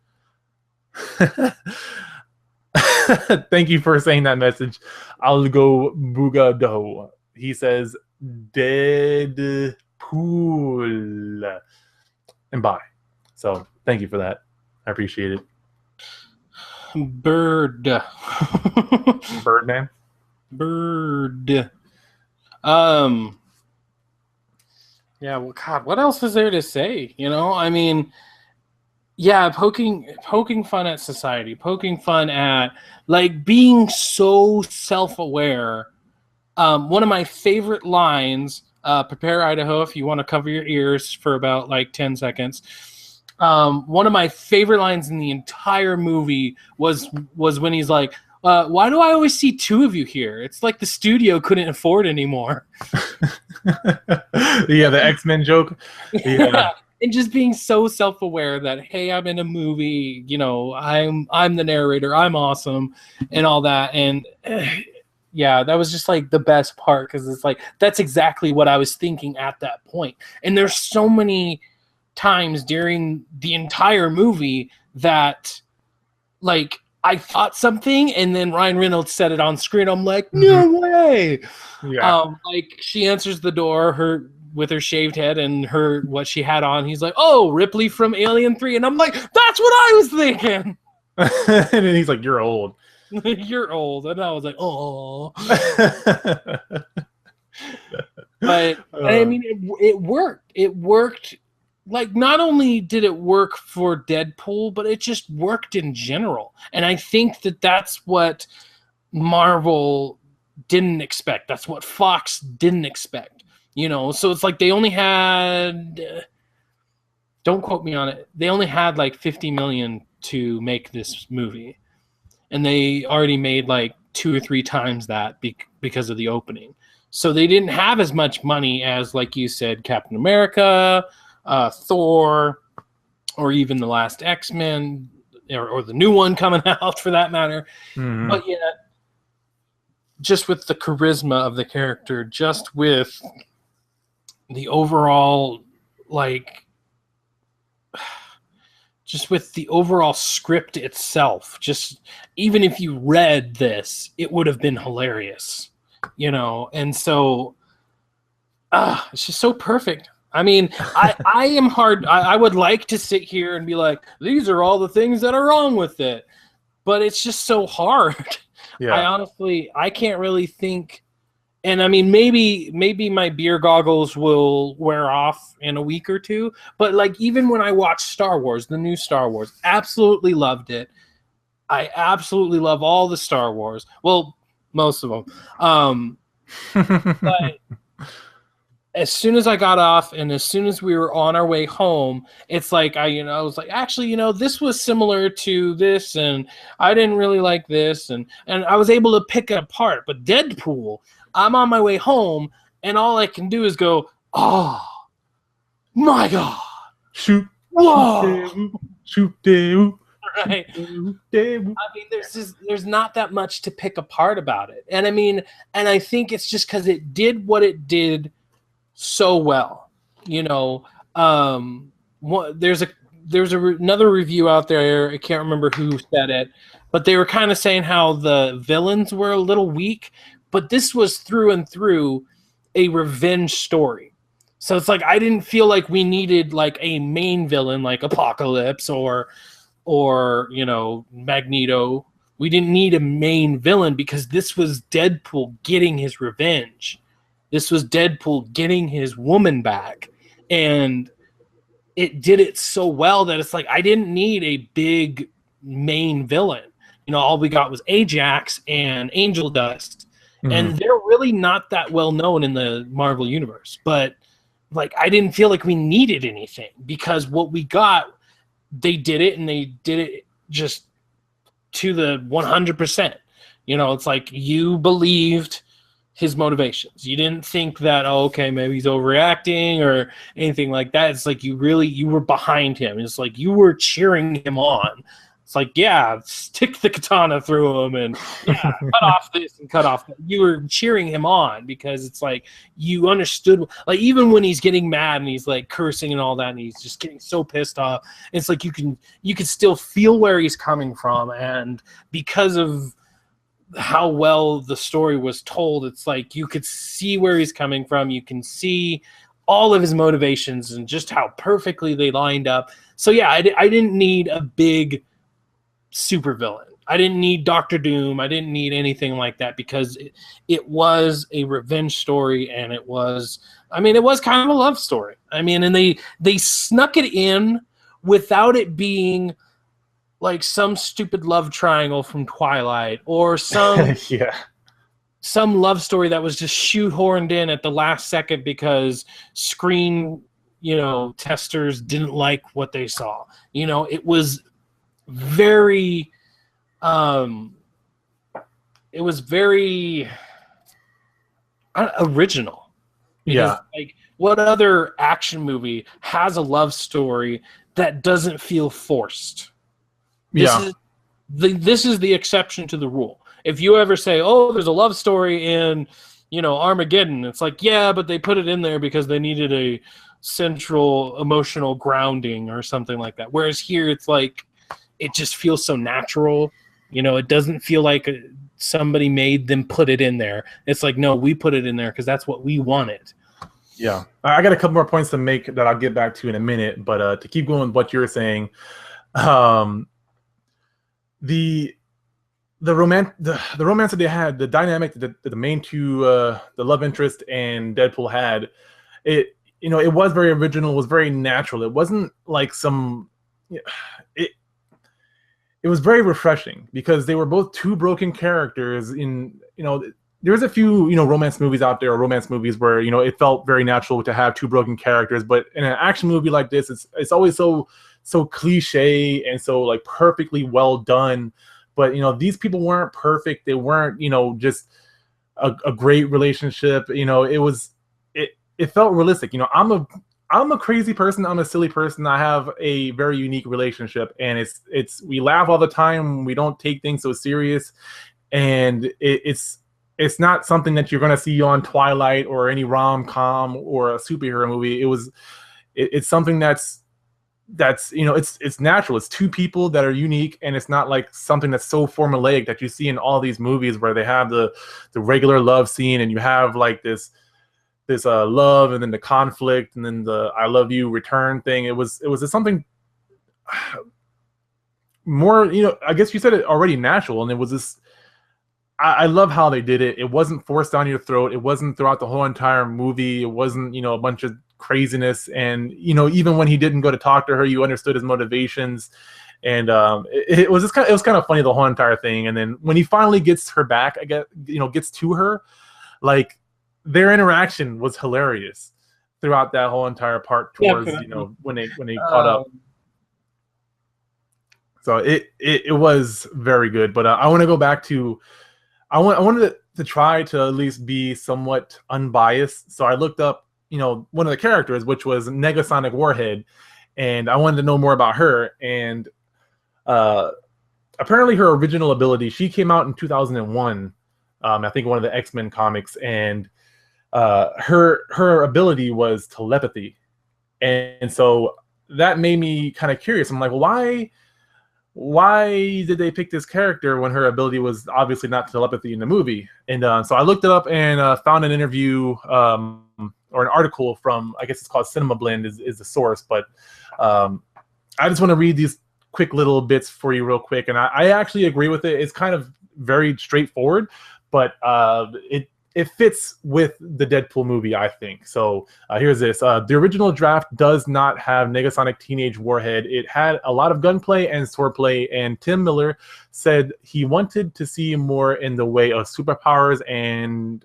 Thank you for saying that message. I'll go Bugado. He says Deadpool and bye. So thank you for that. I appreciate it. Birdman. Bird. Yeah. Well, God, what else is there to say? I mean. Yeah, poking fun at society, poking fun at being so self-aware. One of my favorite lines, prepare Idaho if you want to cover your ears for about 10 seconds. One of my favorite lines in the entire movie was when he's like, why do I always see two of you here? It's like the studio couldn't afford anymore. Yeah, the X-Men joke. Yeah. And just being so self-aware that, hey, I'm in a movie, I'm the narrator, I'm awesome, and all that. And yeah, that was just the best part, because it's that's exactly what I was thinking at that point. And there's so many times during the entire movie that I thought something, and then Ryan Reynolds said it on screen. I'm like, no way. Yeah. She answers the door, with her shaved head and what she had on. He's like, oh, Ripley from Alien 3. And I'm like, that's what I was thinking. And then he's like, you're old. You're old. And I was like, oh. But I mean, it worked. It worked. Not only did it work for Deadpool, but it just worked in general. And I think that's what Marvel didn't expect. That's what Fox didn't expect. So it's they only had, don't quote me on it, they only had $50 million to make this movie. And they already made 2 or 3 times that because of the opening. So they didn't have as much money as, like you said, Captain America, Thor, or even the last X-Men, or the new one coming out for that matter. Mm-hmm. But yet, just with the charisma of the character, just with the overall just with the overall script itself, just even if you read this, it would have been hilarious, and so it's just so perfect. I mean, I am hard. I would like to sit here and be like, these are all the things that are wrong with it, but it's just so hard. Yeah. I can't really think. And I mean, maybe my beer goggles will wear off in a week or two. But even when I watched Star Wars, the new Star Wars, absolutely loved it. I absolutely love all the Star Wars. Well, most of them. But as soon as I got off, and as soon as we were on our way home, it's I was like, actually, this was similar to this, and I didn't really like this, and I was able to pick it apart. But Deadpool, I'm on my way home, and all I can do is go, oh, my God. Shoot. Whoa. Shoot. Right. I mean, there's not that much to pick apart about it. And I mean, and I think it's just because it did what it did so well. There's another review out there. I can't remember who said it, but they were kind of saying how the villains were a little weak. But this was through and through a revenge story. So it's like I didn't feel like we needed like a main villain like Apocalypse or Magneto. We didn't need a main villain because this was Deadpool getting his revenge. This was Deadpool getting his woman back. And it did it so well that it's like I didn't need a big main villain. All we got was Ajax and Angel Dust. And they're really not that well known in the Marvel universe. But like I didn't feel like we needed anything because what we got, they did it and they did it just to the 100%. It's like you believed his motivations. You didn't think that, oh, okay, maybe he's overreacting or anything like that. It's like you were behind him. It's like you were cheering him on. It's like, yeah, stick the katana through him and yeah, cut off this and cut off that. You were cheering him on because it's like you understood, like even when he's getting mad and he's like cursing and all that and he's just getting so pissed off, it's like you can still feel where he's coming from. And because of how well the story was told, it's like you could see where he's coming from. You can see all of his motivations and just how perfectly they lined up. So yeah, I didn't need a big supervillain. I didn't need Doctor Doom. I didn't need anything like that because it was a revenge story and it was kind of a love story. And they snuck it in without it being like some stupid love triangle from Twilight or some some love story that was just shoehorned in at the last second because screen, testers didn't like what they saw. It was very original. Because, like, what other action movie has a love story that doesn't feel forced? This is the exception to the rule. If you ever say, oh, there's a love story in, Armageddon, it's like, yeah, but they put it in there because they needed a central emotional grounding or something like that. Whereas here, it's like, it just feels so natural. It doesn't feel like somebody made them put it in there. It's like, no, we put it in there because that's what we wanted. Yeah. I got a couple more points to make that I'll get back to in a minute. But to keep going with what you're saying, the romance that they had, the dynamic that the main two, the love interest and Deadpool had, it was very original. It was very natural. It wasn't like it was very refreshing because they were both two broken characters. There's a few romance movies out there, or romance movies where it felt very natural to have two broken characters, but in an action movie like this, it's always so cliche and so like perfectly well done. But these people weren't perfect. They weren't just a great relationship. It felt realistic. I'm a crazy person. I'm a silly person. I have a very unique relationship, and we laugh all the time. We don't take things so serious, and it's not something that you're going to see on Twilight or any rom-com or a superhero movie. It's something that's it's natural. It's two people that are unique, and it's not like something that's so formulaic that you see in all these movies where they have the regular love scene, and you have like this love and then the conflict and then the I love you return thing. It was just something more, I guess you said it already, natural. And it was this, I love how they did it. It wasn't forced down your throat. It wasn't throughout the whole entire movie. It wasn't, a bunch of craziness. And, even when he didn't go to talk to her, you understood his motivations. And it was kind of funny, the whole entire thing. And then when he finally gets her back, I guess, gets to her, like, their interaction was hilarious throughout that whole entire part towards when they caught up. So it was very good. But I want to go back to I wanted to try to at least be somewhat unbiased. So I looked up one of the characters, which was Negasonic Warhead, and I wanted to know more about her. And apparently her original ability, she came out in 2001. I think one of the X-Men comics, and her ability was telepathy, and so that made me kind of curious. I'm like, well, why did they pick this character when her ability was obviously not telepathy in the movie? And so I looked it up and found an interview or an article from, I guess it's called Cinema Blend is the source, but I just want to read these quick little bits for you real quick. And I actually agree with it. It's kind of very straightforward, but it fits with the Deadpool movie, I think. So here's this. The original draft does not have Negasonic Teenage Warhead. It had a lot of gunplay and swordplay, and Tim Miller said he wanted to see more in the way of superpowers and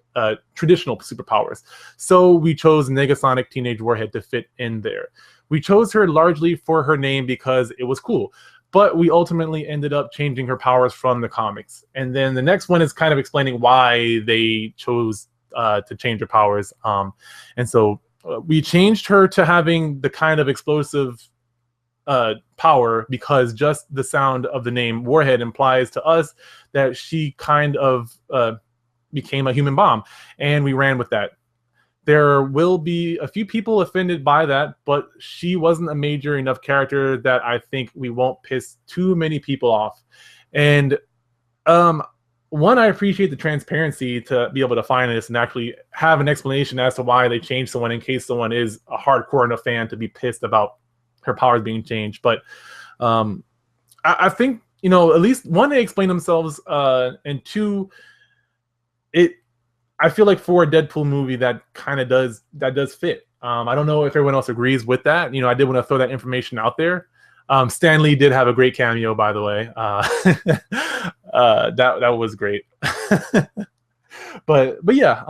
traditional superpowers. So we chose Negasonic Teenage Warhead to fit in there. We chose her largely for her name because it was cool. But we ultimately ended up changing her powers from the comics. And then the next one is kind of explaining why they chose to change her powers. And so we changed her to having the kind of explosive power because just the sound of the name Warhead implies to us that she kind of became a human bomb. And we ran with that. There will be a few people offended by that, but she wasn't a major enough character that I think we won't piss too many people off. And one, I appreciate the transparency to be able to find this and actually have an explanation as to why they changed someone in case someone is a hardcore enough fan to be pissed about her powers being changed. But I think, you know, at least one, they explain themselves, and two, I feel like for a Deadpool movie that kind of does fit. I don't know if everyone else agrees with that. You know, I did want to throw that information out there. Stan Lee did have a great cameo, by the way. That was great. but yeah,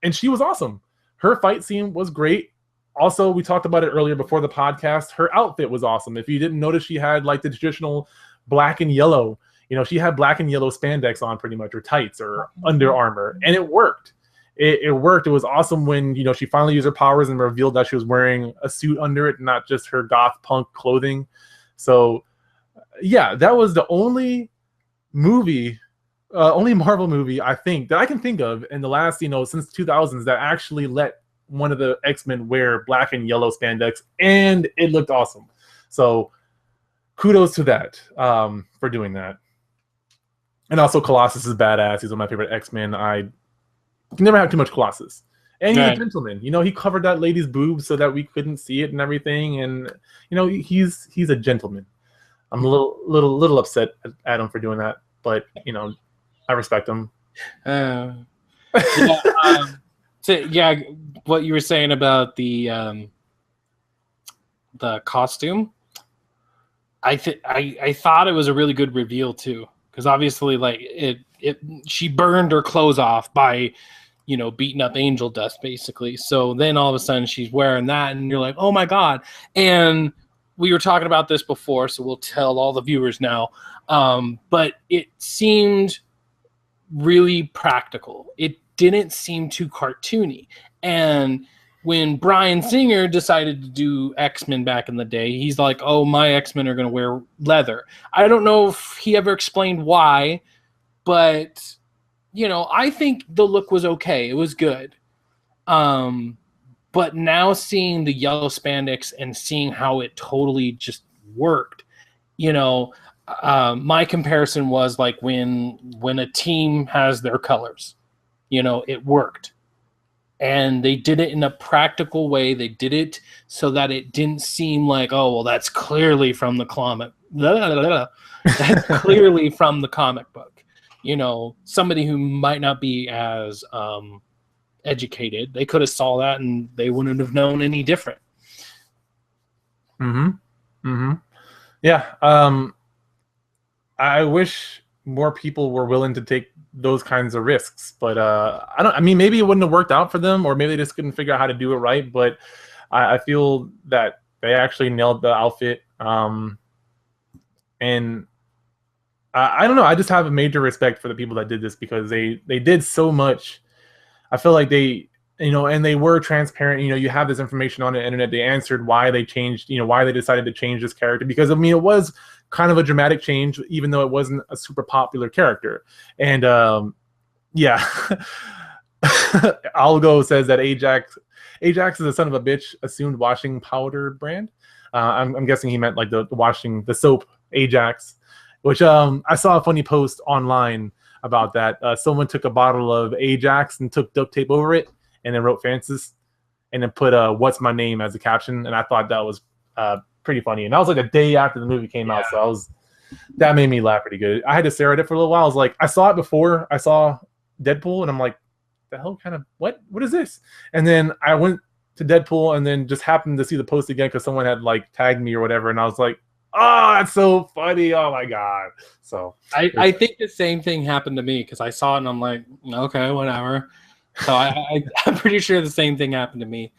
and she was awesome. Her fight scene was great. Also, we talked about it earlier before the podcast. Her outfit was awesome. If you didn't notice, she had like the traditional black and yellow. You know, she had black and yellow spandex on pretty much, or tights, or Under Armour, and it worked. It worked. It was awesome when, you know, she finally used her powers and revealed that she was wearing a suit under it, not just her goth punk clothing. So, yeah, that was the only Marvel movie I think that I can think of in the last, you know, since 2000s that actually let one of the X-Men wear black and yellow spandex, and it looked awesome. So, kudos to that for doing that. And also, Colossus is badass. He's one of my favorite X-Men. I can never have too much Colossus. And he's a gentleman. You know, he covered that lady's boobs so that we couldn't see it and everything. And, you know, he's a gentleman. I'm a little upset at him for doing that. But, you know, I respect him. Yeah, what you were saying about the costume, I thought it was a really good reveal, too. Because obviously, like she burned her clothes off by, you know, beating up angel dust, basically. So then all of a sudden she's wearing that, and you're like, oh my god! And we were talking about this before, so we'll tell all the viewers now. But it seemed really practical. It didn't seem too cartoony. And when Bryan Singer decided to do X-Men back in the day, he's like, oh, my X-Men are going to wear leather. I don't know if he ever explained why, but, you know, I think the look was okay. It was good. But now seeing the yellow spandex and seeing how it totally just worked, you know, my comparison was like when a team has their colors, you know, it worked. And they did it in a practical way. They did it so that it didn't seem like, oh, well, that's clearly from the comic. That's clearly from the comic book. You know, somebody who might not be as educated, they could have saw that and they wouldn't have known any different. Yeah. I wish more people were willing to take those kinds of risks, but I mean, maybe it wouldn't have worked out for them, or maybe they just couldn't figure out how to do it right. But I feel that they actually nailed the outfit, and I don't know. I just have a major respect for the people that did this because they did so much. I feel like they, you know, and they were transparent. You know, you have this information on the internet. They answered why they changed, you know, why they decided to change this character, because I mean, it was kind of a dramatic change, even though it wasn't a super popular character. And yeah, Algo says that Ajax is a son of a bitch assumed washing powder brand. I'm guessing he meant like the washing the soap Ajax, which I saw a funny post online about that. Someone took a bottle of Ajax and took duct tape over it, and then wrote Francis, and then put "What's my name" as a caption, and I thought that was pretty funny. And that was like a day after the movie came out, so that made me laugh pretty good. I had to stare at it for a little while. I was like, I saw it before I saw Deadpool, and I'm like, the hell kind of what is this? And then I went to Deadpool, and then just happened to see the post again because someone had like tagged me or whatever, and I was like, oh, that's so funny. Oh my god. So I think the same thing happened to me because I saw it and I'm like, okay, whatever. So I'm pretty sure the same thing happened to me.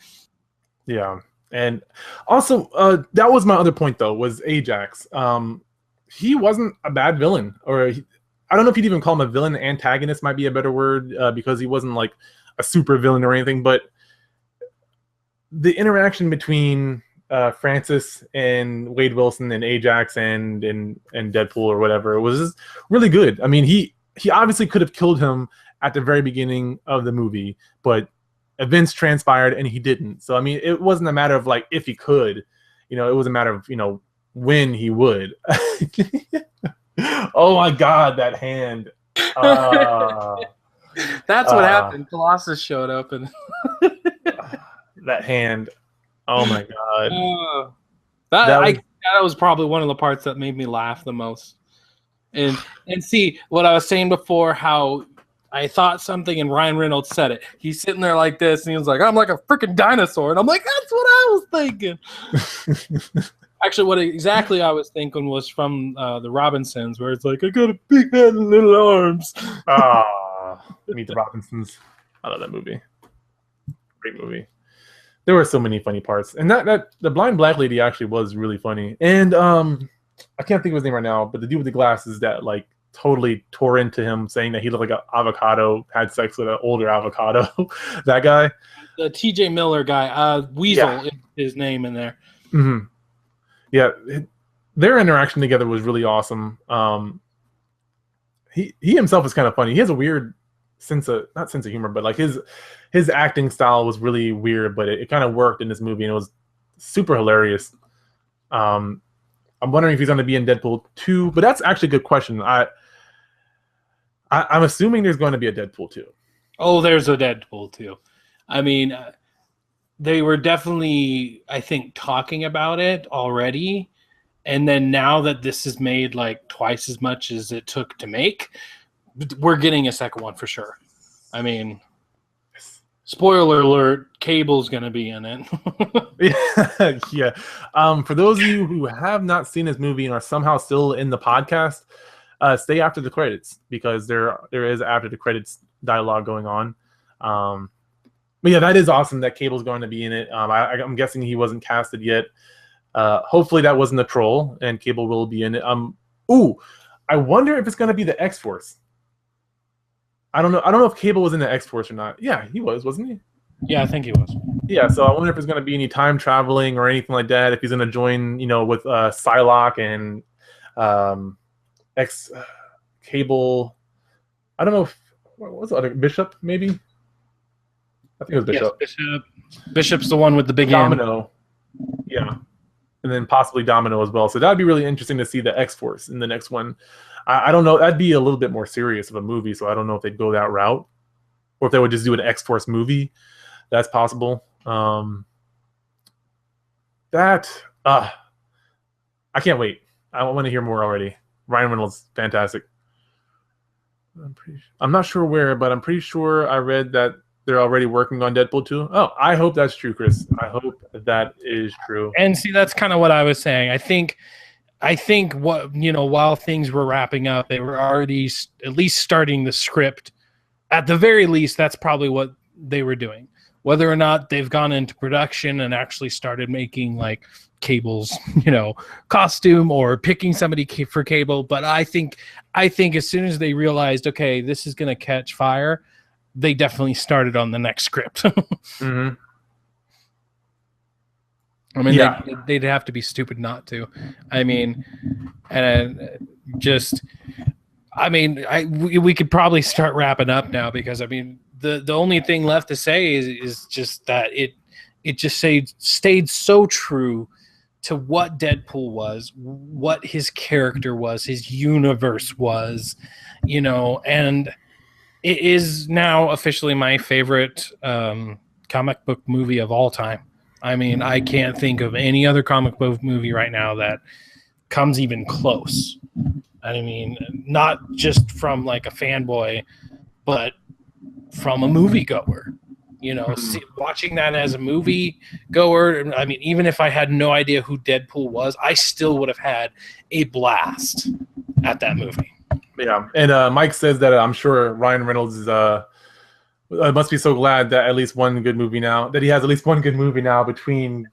Yeah. And also, that was my other point though, was Ajax. He wasn't a bad villain, I don't know if you'd even call him a villain. Antagonist might be a better word, because he wasn't like a super villain or anything, but the interaction between Francis and Wade Wilson and Ajax and Deadpool or whatever, it was just really good. I mean, he obviously could have killed him at the very beginning of the movie, but events transpired and he didn't. So I mean, it wasn't a matter of like if he could, it was a matter of when he would. Oh my god, that hand. That's what happened. Colossus showed up and that hand. Oh my god. That was probably one of the parts that made me laugh the most. And see what I was saying before, how I thought something and Ryan Reynolds said it. He's sitting there like this and he was like, I'm like a freaking dinosaur. And I'm like, that's what I was thinking. Actually, what exactly I was thinking was from the Robinsons, where it's like, I got a big head and little arms. Meet the Robinsons. I love that movie. Great movie. There were so many funny parts, and that the blind black lady actually was really funny. And I can't think of his name right now, but the dude with the glasses that like totally tore into him, saying that he looked like an avocado, had sex with an older avocado. That guy, the T.J. Miller guy, Weasel, is his name in there. Mm-hmm. Yeah, their interaction together was really awesome. He himself is kind of funny. He has a weird not sense of humor, but like his acting style was really weird, but it kind of worked in this movie, and it was super hilarious. I'm wondering if he's going to be in Deadpool 2, but that's actually a good question. I'm assuming there's going to be a Deadpool 2. Oh, there's a Deadpool 2. I mean, they were definitely, I think, talking about it already. And then now that this is made like twice as much as it took to make, we're getting a second one for sure. I mean, spoiler alert, Cable's going to be in it. Yeah. For those of you who have not seen this movie and are somehow still in the podcast, stay after the credits, because there is after the credits dialogue going on. But yeah, that is awesome that Cable's going to be in it. I'm guessing he wasn't casted yet. Hopefully that wasn't a troll and Cable will be in it. I wonder if it's going to be the X-Force. I don't know if Cable was in the X-Force or not. Yeah, he was, wasn't he? Yeah, I think he was. Yeah, so I wonder if there's going to be any time traveling or anything like that. If he's going to join, with Psylocke and Cable. I don't know if what was the other Bishop maybe. I think it was Bishop. Yes, Bishop's the one with the big Domino. Yeah, and then possibly Domino as well. So that'd be really interesting to see the X-Force in the next one. I don't know. That'd be a little bit more serious of a movie, so I don't know if they'd go that route, or if they would just do an X-Force movie. That's possible. I can't wait. I want to hear more already. Ryan Reynolds, fantastic. I'm not sure where, but I'm pretty sure I read that they're already working on Deadpool 2. Oh, I hope that's true, Chris. I hope that is true. And see, that's kind of what I was saying. I think what, while things were wrapping up, they were already at least starting the script. At the very least, that's probably what they were doing. Whether or not they've gone into production and actually started making like Cable's, costume or picking somebody for Cable. But I think as soon as they realized, okay, this is going to catch fire, they definitely started on the next script. Mm-hmm. I mean, yeah. They'd have to be stupid not to. I mean, and we could probably start wrapping up now, because I mean, the only thing left to say is just that it just stayed so true to what Deadpool was, what his character was, his universe was, you know, and it is now officially my favorite comic book movie of all time. I mean, I can't think of any other comic book movie right now that comes even close. I mean, not just from like a fanboy, but from a moviegoer. You know, watching that as a movie goer, I mean, even if I had no idea who Deadpool was, I still would have had a blast at that movie. Yeah, and Mike says that I'm sure Ryan Reynolds is must be so glad that at least one good movie now, that he has at least one good movie now between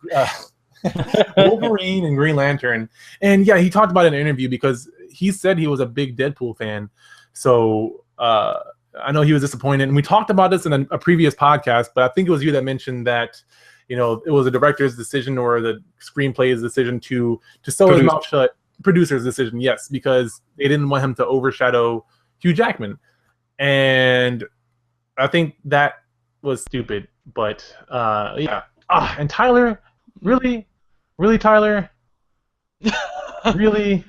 Wolverine and Green Lantern. And yeah, he talked about it in an interview because he said he was a big Deadpool fan. So I know he was disappointed, and we talked about this in a previous podcast, but I think it was you that mentioned that, you know, it was a director's decision or the screenplay's decision to sew his mouth shut. Producer's decision, yes, because they didn't want him to overshadow Hugh Jackman, and I think that was stupid. But yeah, and Tyler, really, Tyler, really.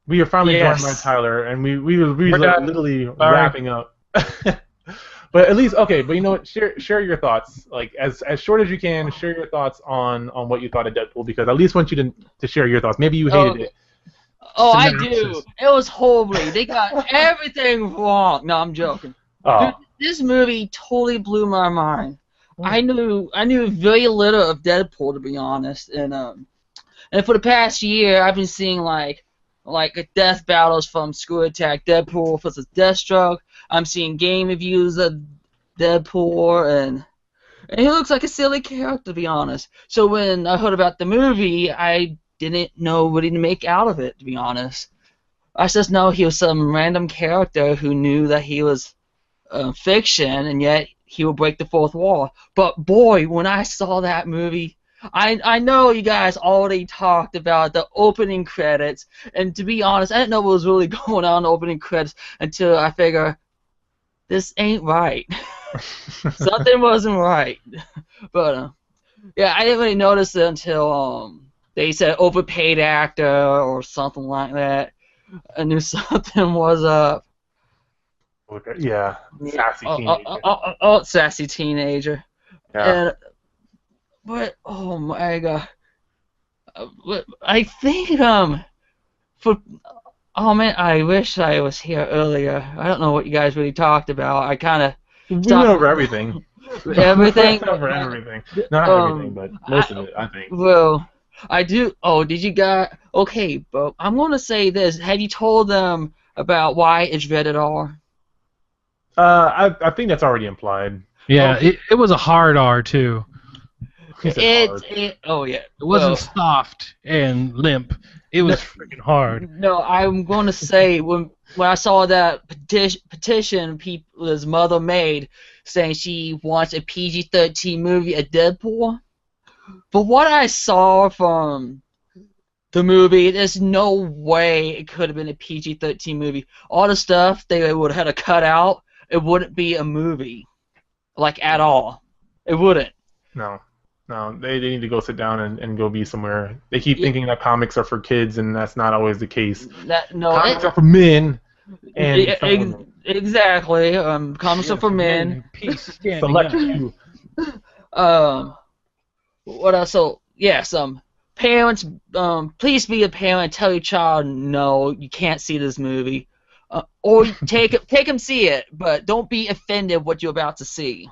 We are finally joined by Tyler, and we literally wrapping up. But at least, okay, but you know what? Share your thoughts, like as short as you can. Share your thoughts on what you thought of Deadpool, because I at least want you to share your thoughts. Maybe you hated it. Oh, I do. It was horrible. They got everything wrong. No, I'm joking. Oh. Dude, this movie totally blew my mind. I knew very little of Deadpool, to be honest, and for the past year, I've been seeing like death battles from School Attack, Deadpool versus Deathstroke. I'm seeing game reviews of Deadpool, and he looks like a silly character, to be honest. So when I heard about the movie, I didn't know what to make out of it, to be honest. I just know he was some random character who knew that he was fiction, and yet he would break the fourth wall. But boy, when I saw that movie, I know you guys already talked about the opening credits, and to be honest, I didn't know what was really going on in the opening credits until I figure this ain't right. Something wasn't right. But yeah, I didn't really notice it until they said overpaid actor or something like that. I knew something was up. Yeah, sassy teenager. Sassy teenager. Yeah. But oh my god, I think oh man, I wish I was here earlier. I don't know what you guys really talked about. I kind of we went over everything. Everything. Over everything. Not everything, but most of it, I think. Well, I do. Oh, did you guys? Okay, but I'm gonna say this. Have you told them about why it's rated R? I think that's already implied. Yeah, it was a hard R too. Oh yeah. It wasn't soft and limp. It was freaking hard. No, I'm going to say when I saw that petition his mother made saying she wants a PG-13 movie, a Deadpool. But what I saw from the movie, there's no way it could have been a PG-13 movie. All the stuff they would have had to cut out, it wouldn't be a movie, like at all. It wouldn't. No, they need to go sit down and go be somewhere. They keep thinking that comics are for kids, and that's not always the case. Comics are for men. And exactly. Comics are for men. Peace. Select you. What else? So yes, parents, please be a parent. Tell your child no, you can't see this movie, or take him see it, but don't be offended what you're about to see.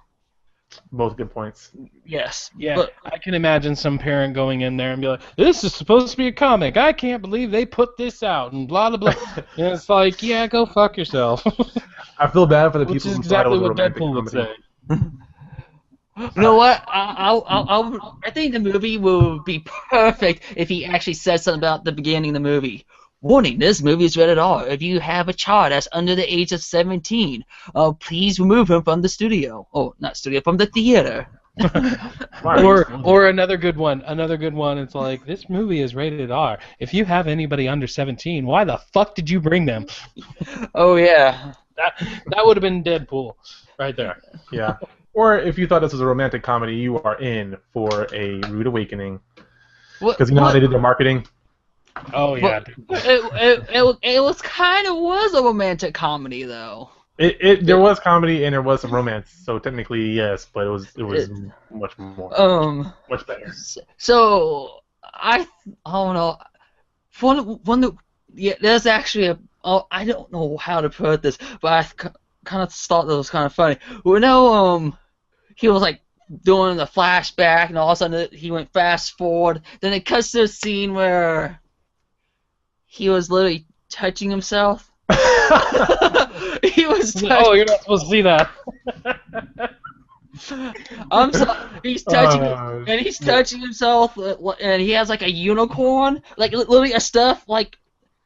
Both good points. Yes. Yeah, but I can imagine some parent going in there and be like, "This is supposed to be a comic. I can't believe they put this out," and blah, blah, blah. And it's like, yeah, go fuck yourself. I feel bad for the people who thought it was a romantic Deadpool would say. You know what? I think the movie will be perfect if he actually says something about the beginning of the movie. Warning, this movie is rated R. If you have a child that's under the age of 17, please remove him from the studio. Oh, not studio, from the theater. or another good one. It's like, this movie is rated R. If you have anybody under 17, why the fuck did you bring them? Oh, yeah. That would have been Deadpool right there. Yeah. Or if you thought this was a romantic comedy, you are in for a rude awakening. Because you know how they did their marketing. Oh yeah. It was kind of was a romantic comedy though. There was comedy and there was some romance, so technically yes, but it was much more, much better. So I don't know. There's actually I don't know how to put this, but I kind of thought that was kind of funny. We know he was like doing the flashback, and all of a sudden he went fast forward. Then it cuts to a scene where he was literally touching himself. He was touching. Oh, you're not supposed to see that. I'm sorry. He's touching himself, and he has like a unicorn, like literally a stuffed like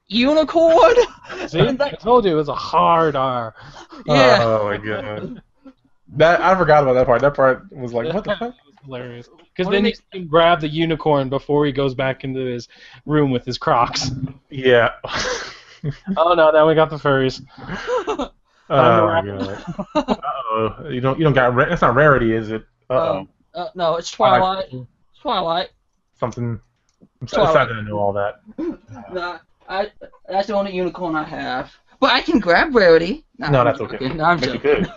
unicorn. See, I told you it was a hard R. Yeah. Oh my god. I forgot about that part. That part was like, what the fuck? Hilarious. Because then he can grab the unicorn before he goes back into his room with his Crocs. Yeah. Oh no! Now we got the furries. Oh my god. Uh-oh. You don't got that's not Rarity, is it? Uh-oh. No, it's Twilight. Twilight. Something. I'm sad that I know all that. Nah, that's the only unicorn I have. But I can grab Rarity. No, that's okay. No, I'm Wish you joking. could.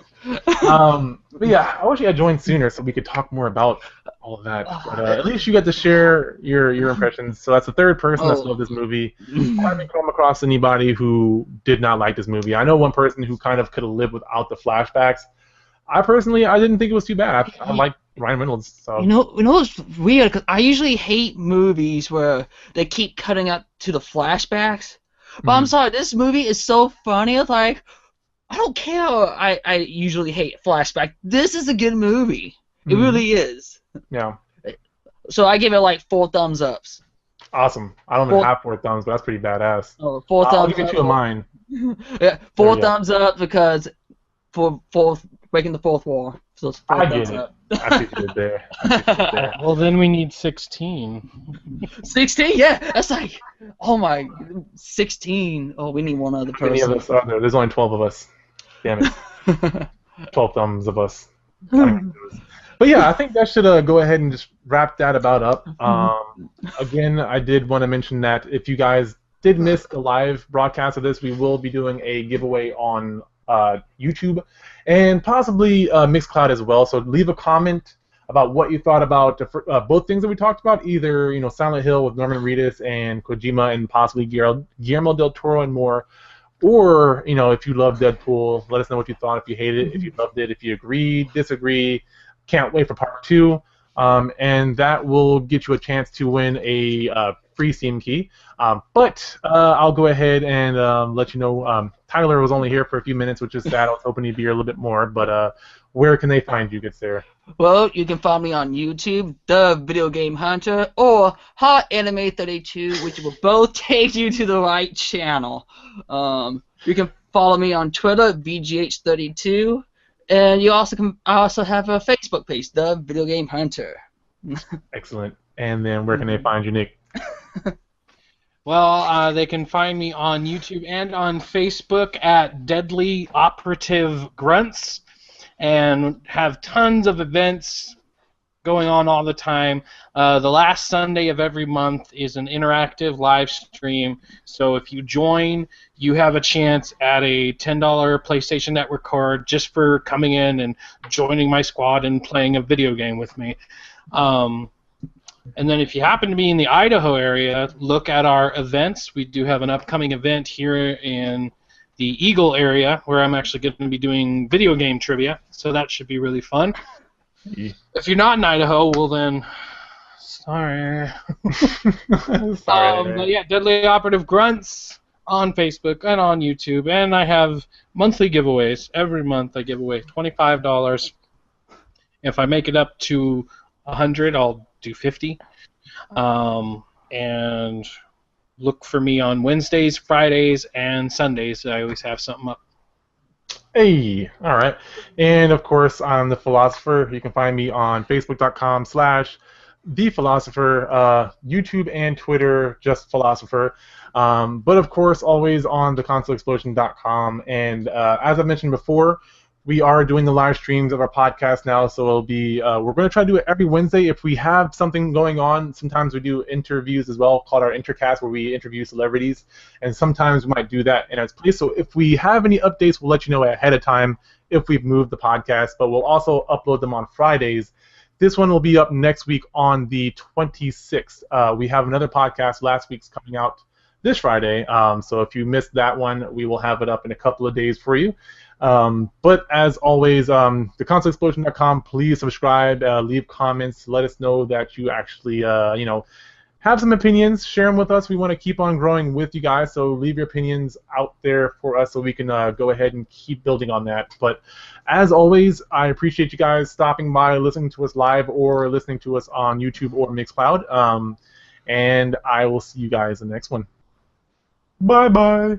But yeah, I wish you had joined sooner so we could talk more about all of that. But at least you got to share your impressions. So that's the third person that's loved this movie. I haven't come across anybody who did not like this movie. I know one person who kind of could have lived without the flashbacks. I personally, I didn't think it was too bad. I like Ryan Reynolds. So You know what's weird? Because I usually hate movies where they keep cutting out to the flashbacks. But I'm sorry, this movie is so funny. It's like, I don't care. I usually hate flashback. This is a good movie. It really is. Yeah. So I give it like 4 thumbs ups. Awesome. I don't even have 4 thumbs, but that's pretty badass. Oh, 4 thumbs I'll up. give you 2 of mine. Yeah, 4 thumbs up because for breaking the fourth wall. So it's 4 I thumbs get it. up. I see what you did there. Well, then we need 16. 16? Yeah, that's like, oh my, 16. Oh, we need one other How many of person. us are there? There's only 12 of us. Damn it. 12 thumbs of us. But yeah, I think that should go ahead and just wrap that about up. Again, I did want to mention that if you guys did miss the live broadcast of this, we will be doing a giveaway on YouTube and possibly Mixcloud as well. So leave a comment about what you thought about both things that we talked about, either Silent Hill with Norman Reedus and Kojima and possibly Guillermo del Toro and more, or if you love DeadPool, let us know what you thought. If you hated it, if you loved it, if you agreed, disagree, can't wait for part 2. And that will get you a chance to win a free Steam key. But I'll go ahead and let you know. Tyler was only here for a few minutes, which is sad. I was hoping he'd be here a little bit more. But where can they find you, good sir? Well, you can find me on YouTube, The Video Game Hunter, or Hot Anime 32, which will both take you to the right channel. You can follow me on Twitter, VGH32, and you also have a Facebook page, The Video Game Hunter. Excellent. And then where can they find you, Nick? Well, they can find me on YouTube and on Facebook at Deadly Operative Grunts, and have tons of events going on all the time. The last Sunday of every month is an interactive live stream, so if you join, you have a chance at a $10 PlayStation Network card just for coming in and joining my squad and playing a video game with me. And then if you happen to be in the Idaho area, look at our events. We do have an upcoming event here in the Eagle area where I'm actually going to be doing video game trivia, so that should be really fun. Yeah. If you're not in Idaho, well then, sorry. Sorry. But yeah, Deadly Operative Grunts on Facebook and on YouTube, and I have monthly giveaways. Every month I give away $25. If I make it up to 100, I'll do 50. And look for me on Wednesdays, Fridays, and Sundays. I always have something up. Hey, all right. And of course, I'm the Philosopher. You can find me on Facebook.com/ThePhilosopher, YouTube and Twitter, just Philosopher. But of course, always on theConsoleExplosion.com. And as I mentioned before, we are doing the live streams of our podcast now, so it'll be we're going to try to do it every Wednesday. If we have something going on, sometimes we do interviews as well, called our Intercast, where we interview celebrities, and sometimes we might do that in its place. So if we have any updates, we'll let you know ahead of time if we've moved the podcast, but we'll also upload them on Fridays. This one will be up next week on the 26th. We have another podcast last week's coming out this Friday, so if you missed that one, we will have it up in a couple of days for you. But as always, theconsoleexplosion.com, please subscribe, leave comments, let us know that you actually, have some opinions, share them with us. We want to keep on growing with you guys, so leave your opinions out there for us so we can go ahead and keep building on that. But as always, I appreciate you guys stopping by, listening to us live, or listening to us on YouTube or Mixcloud. And I will see you guys in the next one. Bye-bye.